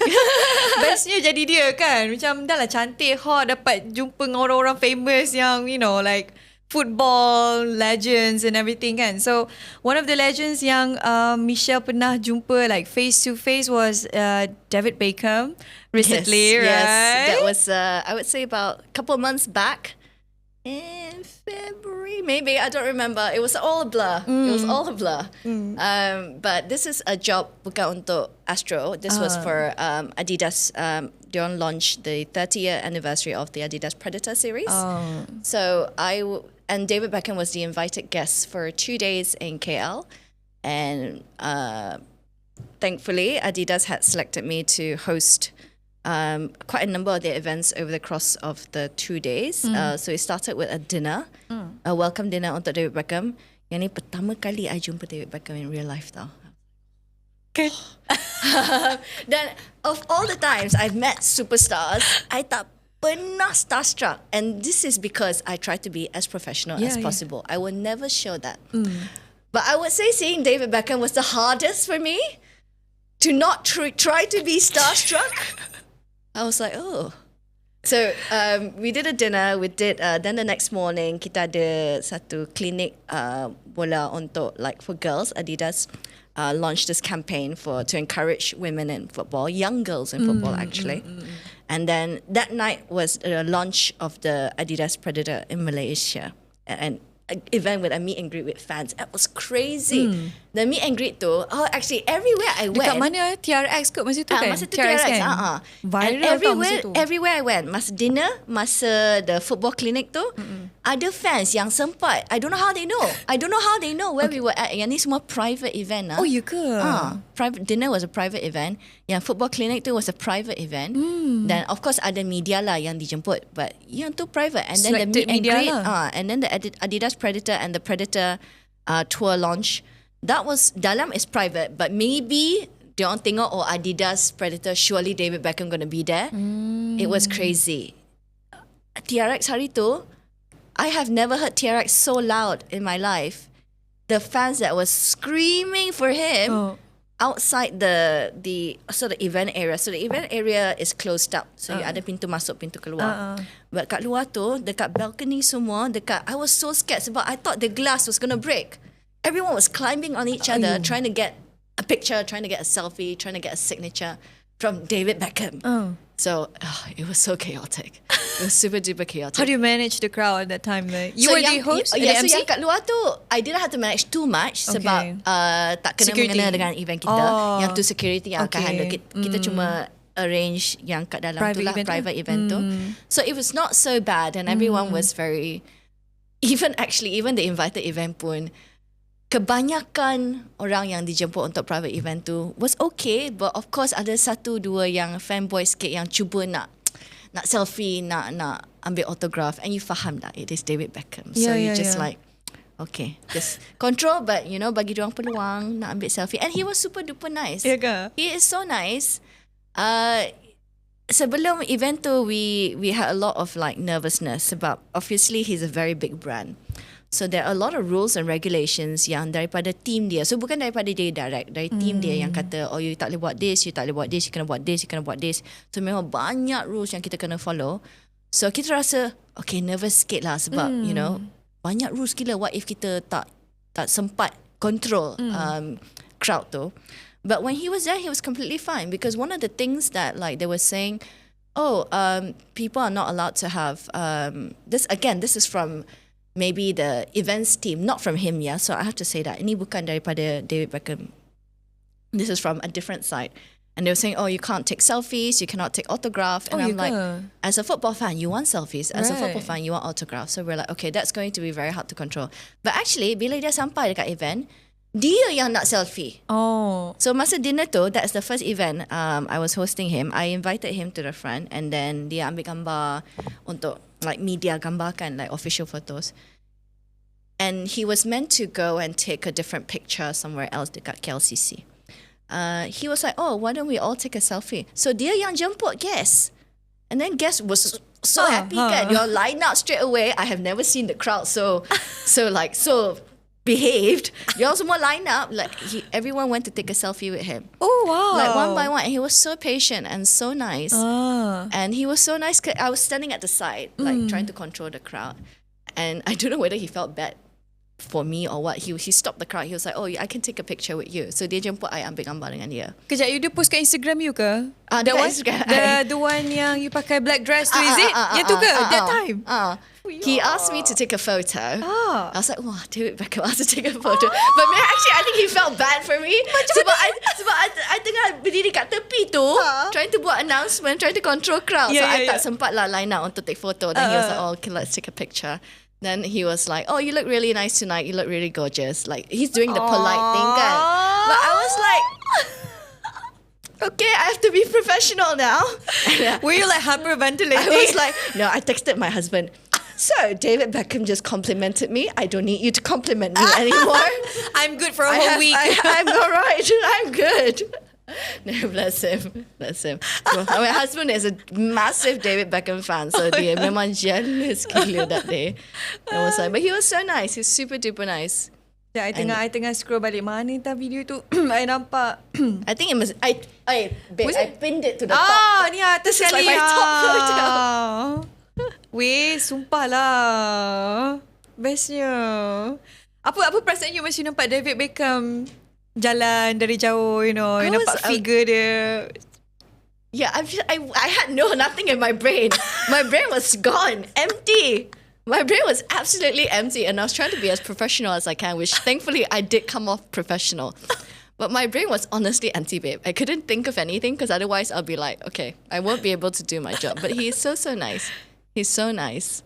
Bestnya jadi dia kan. Macam dah lah cantik, hot, dapat jumpa dengan orang-orang famous yang, you know, like football legends and everything kan. So one of the legends yang Michelle pernah jumpa like face to face was David Beckham recently, right? Yes, that was I would say about a couple of months back in February, maybe, I don't remember. It was all a blur. But this is a job bukan untuk Astro. This was for Adidas. They launched the 30th anniversary of the Adidas Predator series. So and David Beckham was the invited guest for 2 days in KL, and thankfully Adidas had selected me to host quite a number of their events over the course of the 2 days. So it started with a dinner, a welcome dinner untuk David Beckham. Yang ni pertama kali I jumpa David Beckham in real life tau. Okay. Then of all the times I've met superstars, I tak pernah starstruck, and this is because I try to be as professional as possible. I will never show that. But I would say seeing David Beckham was the hardest for me, to not try to be starstruck. I was like, oh. So we did a dinner. We did then the next morning kita ada satu klinik bola untuk like for girls. Adidas launched this campaign to encourage women in football, young girls in football actually. And then that night was the launch of the Adidas Predator in Malaysia, and an event with a meet and greet with fans. It was crazy. The meet and greet tu, actually everywhere I went. Dekat mana? TRX kot masa tu kan? Masa tu TRX kan? Viral and everywhere I went, masa dinner, masa the football clinic tu, ada fans yang sempat. I don't know how they know where we were at. Yang ni semua private event lah. Oh, ya ke? Private dinner was a private event. Yang football clinic tu was a private event. Then of course ada media lah yang dijemput, but yang tu private. And then selected the meet and greet, lah. and then the Adidas Predator and the Predator tour launch. That was dalam is private, but maybe dia orang tengok Adidas Predator, surely David Beckham gonna be there. It was crazy. TRX hari tu, I have never heard TRX so loud in my life. The fans that was screaming for him outside the sort of event area. So the event area is closed up. So you ada pintu masuk, pintu keluar. But kat luar tu, dekat balcony semua, I was so scared sebab I thought the glass was gonna break. Everyone was climbing on each other, trying to get a picture, trying to get a selfie, trying to get a signature from David Beckham. So it was so chaotic. It was super duper chaotic. How do you manage the crowd at that time? Like, you were the host? So yang kat luar tu, I didn't have to manage too much sebab tak kena mengena dengan event kita. Yang tu security yang akan handle. Kita cuma arrange yang kat dalam tu lah, private event tu. So it was not so bad, and everyone was very, even the invited event pun, kebanyakan orang yang dijemput untuk private event tu was okay, but of course ada satu dua yang fanboy sikit yang cuba nak selfie, nak ambil autograph, and you faham lah it is David Beckham. So you just like, okay, just control, but bagi diorang peluang nak ambil selfie. And he was super duper nice. He is so nice. Sebelum event tu, we had a lot of like nervousness sebab obviously he's a very big brand. So there are a lot of rules and regulations yang daripada team dia. So bukan daripada dia direct, dari team dia yang kata, you tak boleh buat this, you tak boleh buat this, you kena buat this, you kena buat this. So memang banyak rules yang kita kena follow. So kita rasa, okay, nervous sikit lah sebab, banyak rules gila. What if kita tak sempat control crowd tu. But when he was there, he was completely fine, because one of the things that like they were saying, people are not allowed to have, this is from maybe the events team, not from him, so I have to say that. Ini bukan daripada David Beckham. This is from a different side. And they were saying, you can't take selfies, you cannot take autograph. And I'm like, as a football fan, you want selfies. As a football fan, you want autographs. So we're like, okay, that's going to be very hard to control. But actually, bila dia sampai dekat event, dia yang nak selfie. So masa dinner tu, that's the first event I was hosting him. I invited him to the front, and then dia ambil gambar untuk like media gambarkan, like official photos. And he was meant to go and take a different picture somewhere else dekat KLCC. He was like, why don't we all take a selfie? So dia yang jemput guests. And then guests was so happy kan. You're lined up straight away. I have never seen the crowd so behaved. You all semua line up. Like everyone went to take a selfie with him. Oh wow! Like one by one. And he was so patient and so nice. And he was so nice. I was standing at the side, like trying to control the crowd. And I don't know whether he felt bad for me or what. He stopped the crowd. He was like, I can take a picture with you. So dia jemput I ambil gambar dengan dia. Kejap, you post kat Instagram you ke? That one? Instagram. The one yang you pakai black dress tu, is it? Yang tu ke? That time? He asked me to take a photo. I was like, David Beckham asked to take a photo. But actually, I think he felt bad for me. Sebab I tengah berdiri kat tepi tu, trying to buat announcement, trying to control crowd. So I tak sempat lah line up untuk take photo. Then he was like, okay, let's take a picture. Then he was like, you look really nice tonight. You look really gorgeous. Like, he's doing the polite thing kan. But I was like, okay, I have to be professional now. Were you like hyperventilating? I was like, no, I texted my husband. So, David Beckham just complimented me. I don't need you to compliment me anymore. I'm good for a whole week. I'm all right. I'm good. No, bless him. So, my husband is a massive David Beckham fan, so dia memang jealous gila that day. I was like, but he was so nice. He's super duper nice. I tengah scroll balik mana entah video tu. I nampak. I think it must. I pinned it to the top. Ni atas This is sekali. like my top photo. Weh, sumpah lah. Bestnya. Apa perasaan you masa you nampak David Beckham jalan dari jauh, you nampak figure dia? Yeah, I had nothing in my brain. My brain was gone, empty. My brain was absolutely empty, and I was trying to be as professional as I can, which thankfully I did come off professional. But my brain was honestly empty, babe. I couldn't think of anything because otherwise I'll be like, okay, I won't be able to do my job. But he is so nice. He's so nice.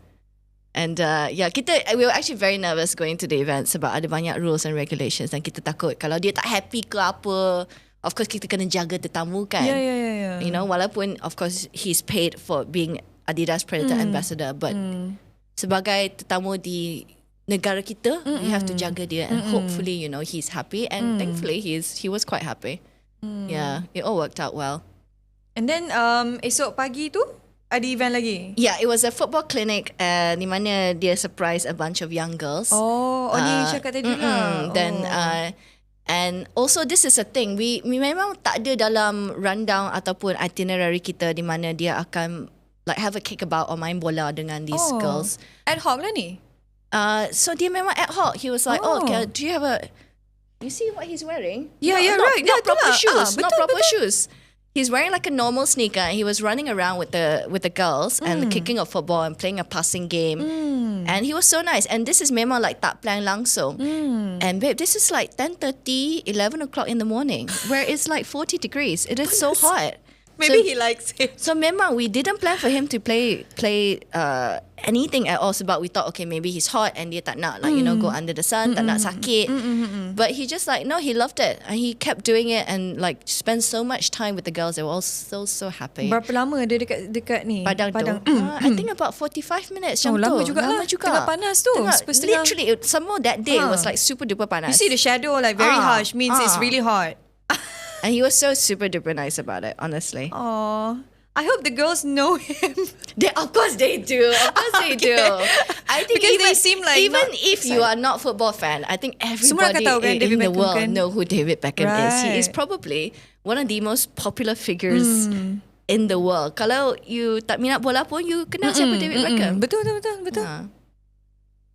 And we were actually very nervous going to the event sebab ada banyak rules and regulations, dan kita takut kalau dia tak happy ke apa. Of course kita kena jaga tetamu kan. Yeah. Walaupun of course he's paid for being Adidas Predator ambassador, but sebagai tetamu di negara kita, we have to jaga dia, and hopefully he's happy, and thankfully he was quite happy. Yeah, it all worked out well. And then esok pagi tu ada event lagi? Yeah, it was a football clinic di mana dia surprise a bunch of young girls. Ni cakap tadi lah. Then and also this is a thing, we memang tak ada dalam rundown ataupun itinerary kita di mana dia akan like have a kick about or main bola dengan these girls. Ad hoc lah ni? So dia memang ad hoc. He was like, okay, do you have a... You see what he's wearing? Yeah, right. Not proper shoes. Betul, Not proper betul. shoes. He's wearing like a normal sneaker. He was running around with the girls and kicking of football and playing a passing game. And he was so nice. And this is memang like tak plan langsung. And babe, this is like 10:30, 11 o'clock in the morning, where it's like 40 degrees. It is so hot. Maybe he likes it. So memang we didn't plan for him to play anything at all. Sebab we thought, okay, maybe he's hot and dia tak nak go under the sun, tak nak sakit. But he just like, no, he loved it. And he kept doing it and like spent so much time with the girls. They were all so happy. Berapa lama dia dekat ni? Padang tu? I think about 45 minutes. Lama juga lah. Tengah panas tu. Literally, some more that day it was like super duper panas. You see the shadow like very harsh means it's really hot. And he was so super duper nice about it, honestly. I hope the girls know him. Of course they do. Of course they do. I think because they seem like even if you are not football fan, I think everybody in the world know who David Beckham is. He is probably one of the most popular figures in the world. Kalau you tak minat bola pun, you kenal siapa David Beckham. Betul.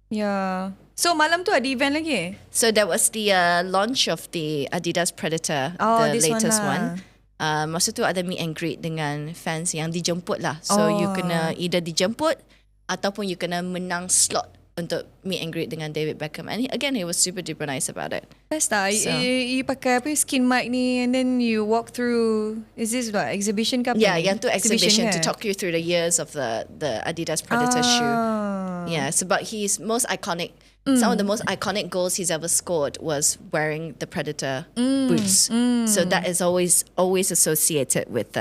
Yeah. So malam tu ada event lagi? So that was the launch of the Adidas Predator, the latest one. Masa tu ada meet and greet dengan fans yang dijemput lah. So you kena either dijemput ataupun you kena menang slot untuk meet and greet dengan David Beckham. And he was super duper nice about it. Best lah. So, you pakai apa skin mic ni and then you walk through, is this what, exhibition ke apa? Yeah, yang tu exhibition to talk you through the years of the Adidas Predator shoe. Yeah, sebab he's most iconic. Some of the most iconic goals he's ever scored was wearing the Predator boots. So that is always associated with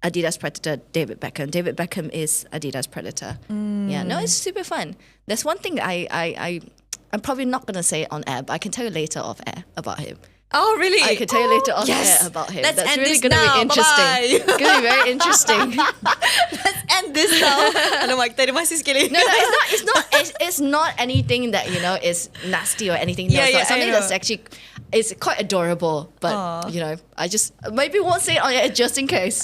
Adidas Predator David Beckham. David Beckham is Adidas Predator. Yeah, no, it's super fun. There's one thing I'm probably not going to say on air, but I can tell you later off air about him. Oh, really? I can tell you later off air about him. Let's That's end really this going to now. be interesting. Bye-bye. It's going to be very interesting. Let's end this now. Alamak, kita ada masih sekali. No, it's not anything that is nasty or anything. No, it's something that's actually it's quite adorable. But I just maybe won't say it on air just in case.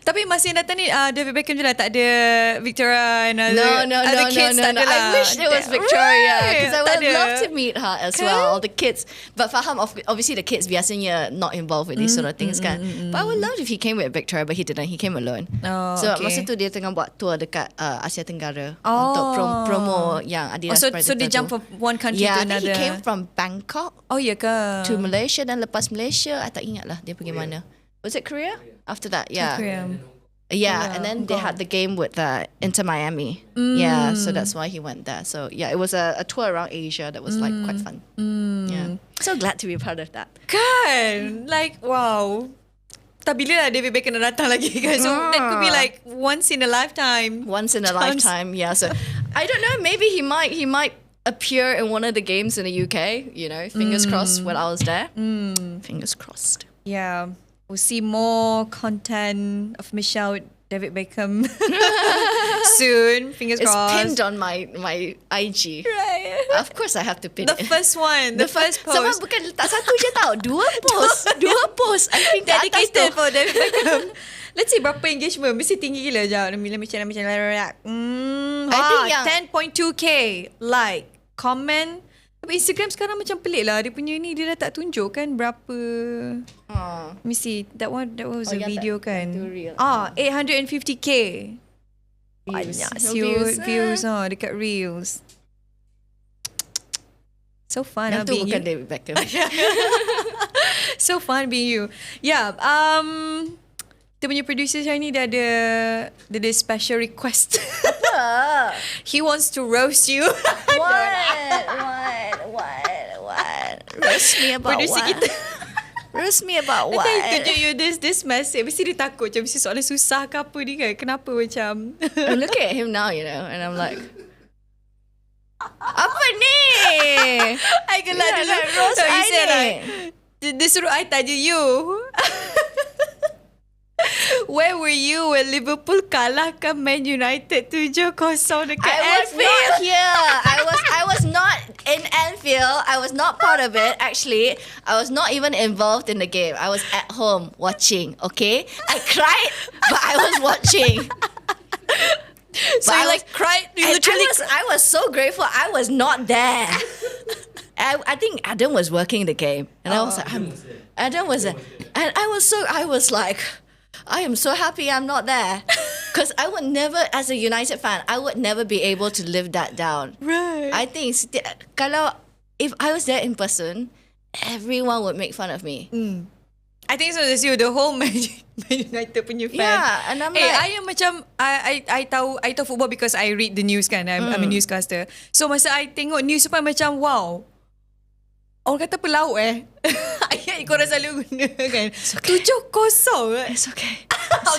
Tapi masih datang ni David Beckham je lah, tak ada Victoria and No. kids. Tak ada lah. I wish there was Victoria because I would Tak ada. love to meet her as well. All the kids, but faham obviously the kids biasanya not involved with these sort of things kan. But I would love if he came with Victoria, but he didn't. He came alone. So masa tu dia tengah buat tour dekat Asia Tenggara untuk promo yang Adidas Predator. So dia jump from one country to I another. think he came from Bangkok ya ke? to Malaysia, dan lepas Malaysia I tak ingat lah dia pergi mana. Was it Korea? After that, yeah. Korea. Yeah, and then they had the game with Inter Miami. Yeah, so that's why he went there. So yeah, it was a tour around Asia that was like quite fun. Yeah, so glad to be part of that. Kan? Like, wow. Tak bila lah David Beckham nak datang lagi kan? So that could be like once in a lifetime. Lifetime, yeah. So I don't know, maybe he might appear in one of the games in the UK, fingers crossed when I was there. Fingers crossed. Yeah. We'll see more content of Michelle David Beckham soon. Fingers it's crossed. It's pinned on my IG. Right. Of course I have to pin the it. First one. The first post. Sama bukan tak satu je tau. Dua post. I think dedicated for David Beckham. Let's see berapa engagement. Mesti tinggi gila. Sekejap. Macam I think 10.2k like, comment. Tapi Instagram sekarang macam pelik lah. Dia punya ni, dia dah tak tunjuk kan berapa. Let me see. That was a video kan. 850k. Banyak views dekat Reels. So fun yang tu being bukan you. David Beckham. So fun being you. Yeah. Kita punya producer hari ni dia ada special request. Apa? He wants to roast you. What? Roast me about producer what? Kita. Roast me about what? Nanti tunjuk you this message. Mesti dia takut macam mesti soalan susah ke apa ni kan. Kenapa macam. I'm looking at him now, and I'm like, apa ni? I gelak dulu. Roast so he I said ni. like, Dia suruh I tanya you. Where were you when Liverpool kalahkan Man United 7-0 dekat I was Anfield? not here. I was not in Anfield. I was not part of it. Actually, I was not even involved in the game. I was at home watching. Okay, I cried, but I was watching. So you cried? You literally I was so grateful. I was not there. I think Adam was working the game, and I was like, Adam was there, and I was like, I am so happy I'm not there, because I would never, as a United fan, I would never be able to live that down. Right. I think if I was there in person, everyone would make fun of me. I think so as you, the whole Man United punya fan. Yeah, and I'm like, I am macam I tahu football because I read the news kan. I'm a newscaster. So masa I tengok news supaya macam wow. Orang kata pelaut ayat korang selalu guna kan. 7-0. it's okay.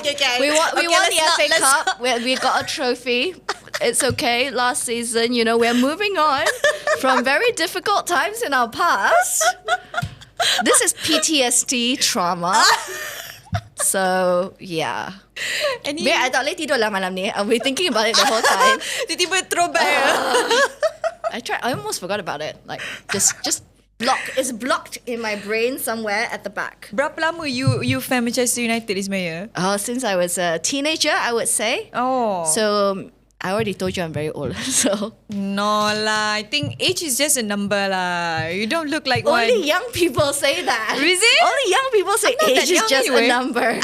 Okay. We won the let's FA not- Cup. We got a trophy. It's okay. Last season, we're moving on from very difficult times in our past. This is PTSD trauma. So, yeah. And Babe, I tak boleh tidur lah malam ni. I'll be thinking about it the whole time. tiba-tiba throwback. I almost forgot about it. Like, just blocked. It's blocked in my brain somewhere at the back. Berapa lama you fan Manchester United, Ismail? Since I was a teenager, I would say. Oh. So, I already told you I'm very old. So No lah. I think age is just a number lah. You don't look like one. only young people say that. Really? Only young people say I'm not that age is young just anyway. a number.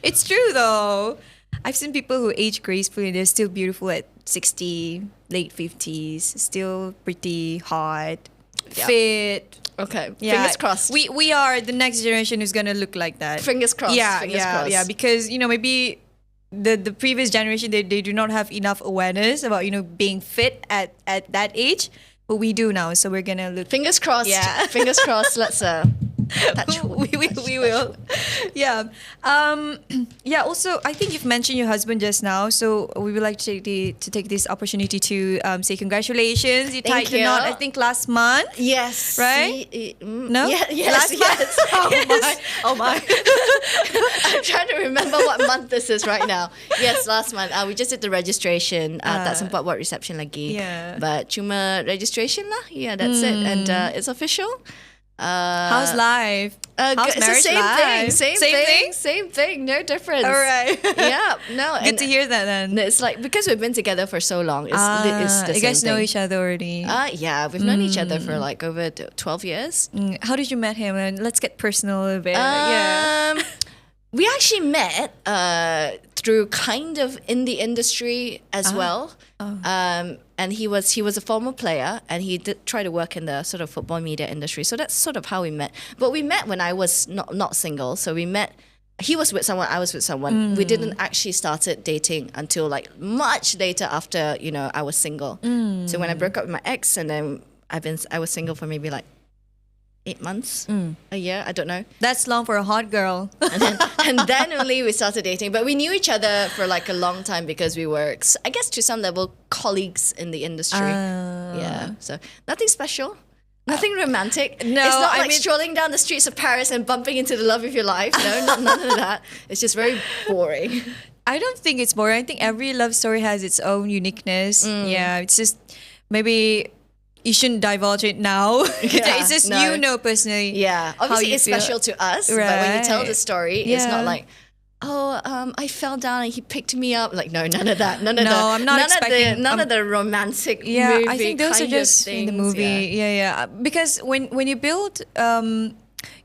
It's true though. I've seen people who age gracefully. They're still beautiful at 60, late 50s. Still pretty hot, Yep. fit. Okay. Yeah. Fingers crossed. We are the next generation who's gonna look like that. Fingers crossed. Fingers crossed. Yeah. Because maybe the previous generation they do not have enough awareness about being fit at that age, but we do now. So we're gonna look. Fingers crossed. Yeah. Fingers crossed. Let's touch wood. we will. Yeah. Yeah. Also, I think you've mentioned your husband just now, so we would like to take this opportunity to say congratulations. You Thank tied the you. knot, I think, last month. Yes. Right? No? Yeah, yes. Last month? Yes. Oh my. I'm trying to remember what month this is right now. Yes, last month. We just did the registration. Tak sempat buat reception lagi. Yeah. But cuma registration lah. Yeah, that's it. And it's official. How's life? How's it's the marriage same life? thing. Same thing. No difference. All right. Yeah. No. Good to hear that then. It's like because we've been together for so long. It's the you guys same know thing. each other already. Yeah, we've known each other for like over 12 years. How did you met him? And let's get personal a bit. Yeah. We actually met through kind of in the industry as well. And he was a former player, and he did try to work in the sort of football media industry. So that's sort of how we met. But we met when I was not single. So we met. He was with someone, I was with someone. We didn't actually started dating until like much later after I was single. So when I broke up with my ex, and then I was single for maybe like 8 months, a year, I don't know. That's long for a hot girl. And then only we started dating. But we knew each other for like a long time because we were, I guess to some level, colleagues in the industry. Yeah. So nothing special. Nothing romantic. No, it's not I like mean- strolling down the streets of Paris and bumping into the love of your life. No, none of that. It's just very boring. I don't think it's boring. I think every love story has its own uniqueness. Yeah, it's just maybe you shouldn't divulge it now. Yeah, It's just no. personally. Yeah. how Obviously, you it's feel. special to us. But when you tell the Right. story, it's Yeah. not like, I fell down and he picked me up. Like, no, none of that. None of No, I'm not expecting- None of the romantic Yeah, movie I think those are kind of just in the things, movie. Yeah. Because when you build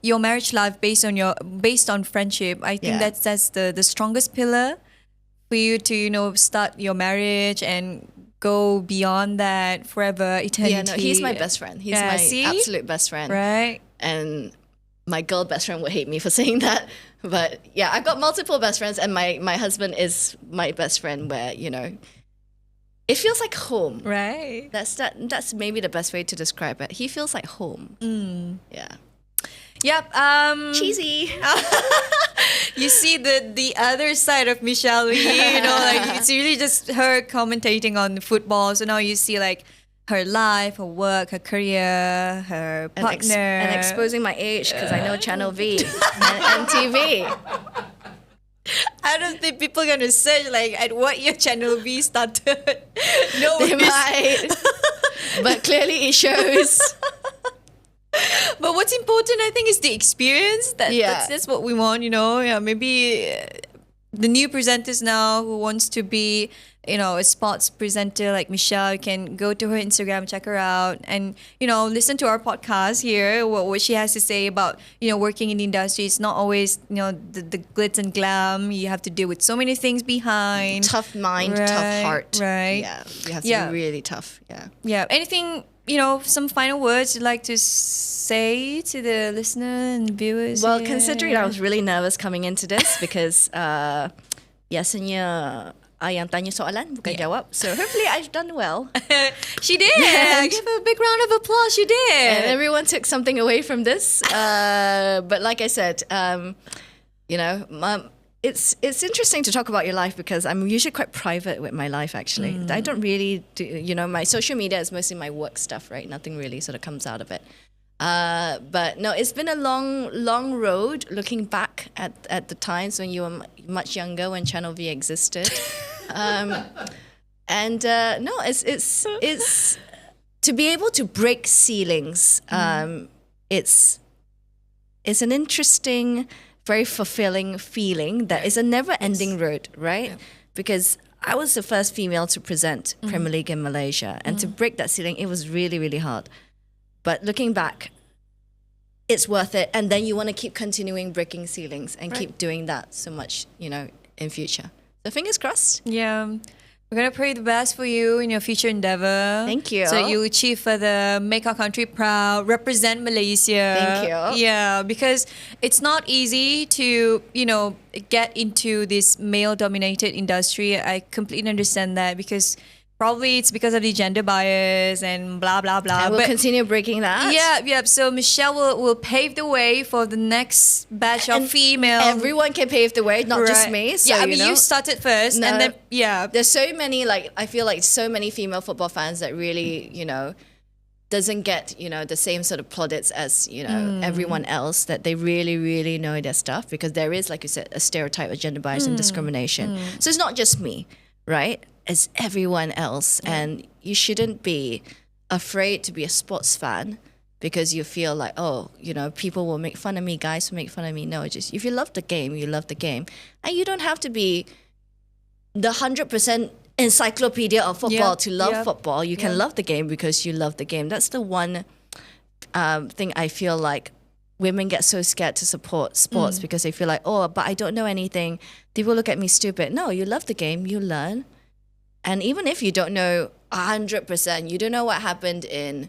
your marriage life based on friendship, I think Yeah. that's the strongest pillar for you to start your marriage and go beyond that forever, eternity. Yeah, no, he's my best friend. He's Yeah, my see? absolute best friend. Right? And my girl best friend would hate me for saying that. But yeah, I've got multiple best friends, and my husband is my best friend where, it feels like home. Right. That's maybe the best way to describe it. He feels like home. Yeah. Yep. Cheesy. You see the other side of Michelle Lee, like it's really just her commentating on football. So now you see like her life, her work, her career, her partner. And exposing my age because I know Channel V and MTV. I don't think people are going to search like at what year Channel V started. No, They might. But clearly it shows. But what's important, I think, is the experience. That's what we want, Yeah, maybe the new presenters now who wants to be, a sports presenter like Michelle, you can go to her Instagram, check her out, and listen to our podcast here. What she has to say about working in the industry. It's not always the glitz and glam. You have to deal with so many things behind. Tough mind, tough heart. Right. Yeah, you have to be really tough. Yeah. Yeah. Anything? Some final words you'd like to say to the listener and viewers? Well, considering I was really nervous coming into this because biasanya yang tanya soalan bukan jawab. So hopefully I've done well. She did. Give her a big round of applause. She did. And everyone took something away from this. But like I said, it's interesting to talk about your life because I'm usually quite private with my life, actually. I don't really do, my social media is mostly my work stuff, right? Nothing really sort of comes out of it. But no, it's been a long road looking back at the times when you were much younger, when Channel V existed. It's to be able to break ceilings. It's an interesting, very fulfilling feeling that is a never-ending road, right? Yeah. Because I was the first female to present Premier League in Malaysia, and to break that ceiling, it was really, really hard. But looking back, it's worth it. And then you want to keep continuing breaking ceilings and keep doing that so much, in future. So fingers crossed. Yeah. We're going to pray the best for you in your future endeavor. Thank you. So you achieve further, make our country proud, represent Malaysia. Thank you. Yeah, because it's not easy to, get into this male-dominated industry. I completely understand that because probably it's because of the gender bias and blah, blah, blah. And we'll continue breaking that. Yeah. So Michelle will pave the way for the next batch of female. Everyone can pave the way, not just me. So, you started first. No, and then, there's so many, I feel like so many female football fans that really, doesn't get, the same sort of plaudits as, everyone else, that they really, really know their stuff because there is, like you said, a stereotype of gender bias and discrimination. So it's not just me, right? As everyone else, and you shouldn't be afraid to be a sports fan because you feel like, people will make fun of me, guys will make fun of me. No, just if you love the game, you love the game, and you don't have to be the 100% encyclopedia of football to love football. You can love the game because you love the game. That's the one thing I feel like women get so scared to support sports because they feel like, but I don't know anything. People look at me stupid. No, you love the game, you learn. And even if you don't know 100%, you don't know what happened in,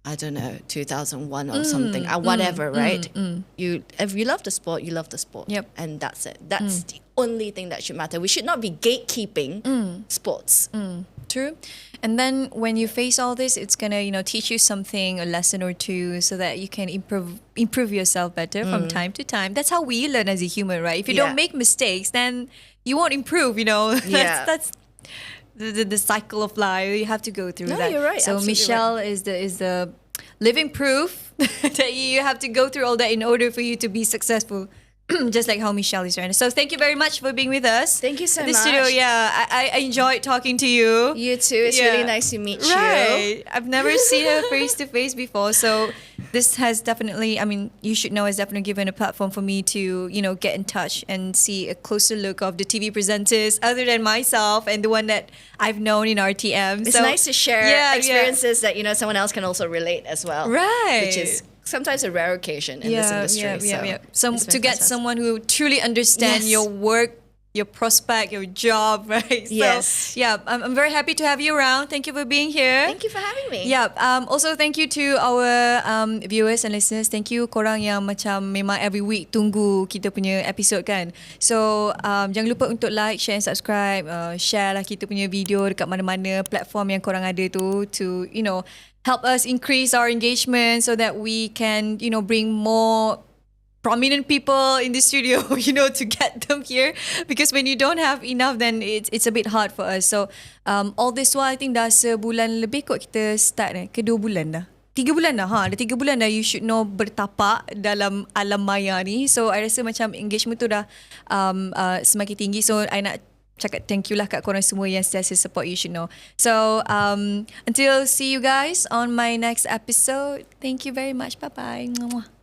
2001 or something, or whatever, right? If you love the sport, you love the sport. Yep. And that's it. That's the only thing that should matter. We should not be gatekeeping sports. True. And then when you face all this, it's going to, teach you something, a lesson or two, so that you can improve yourself better from time to time. That's how we learn as a human, right? If you don't make mistakes, then you won't improve, That's the cycle of life. You have to go through that. You're right. So Absolutely Michelle right. is the living proof that you have to go through all that in order for you to be successful. Just like how Michelle is right. So thank you very much for being with us. Thank you so the much. Studio, I enjoyed talking to you. You too. It's really nice to meet you. I've never seen her face to face before. So this has definitely, You Should Know has definitely given a platform for me to, get in touch and see a closer look of the TV presenters other than myself and the one that I've known in RTM. It's nice to share experiences that, someone else can also relate as well. Right. Which is sometimes a rare occasion in this industry. So to get someone who truly understands your work, your prospect, your job, right? Yes. So, I'm very happy to have you around. Thank you for being here. Thank you for having me. Also thank you to our viewers and listeners. Thank you korang yang macam memang every week tunggu kita punya episode kan. So jangan lupa untuk like, share and subscribe. Share lah kita punya video dekat mana-mana platform yang korang ada tu to help us increase our engagement so that we can bring more prominent people in the studio, to get them here. Because when you don't have enough, then it's a bit hard for us. So all this while, I think dah sebulan lebih kot kita start ke 2 bulan dah. 3 bulan dah. Dah 3 bulan dah You Should Know bertapak dalam alam maya ni. So I rasa macam engagement tu dah semakin tinggi. So I nak cakap thank you lah kat korang semua yang sentiasa support You Should Know. So until see you guys on my next episode. Thank you very much. Bye-bye.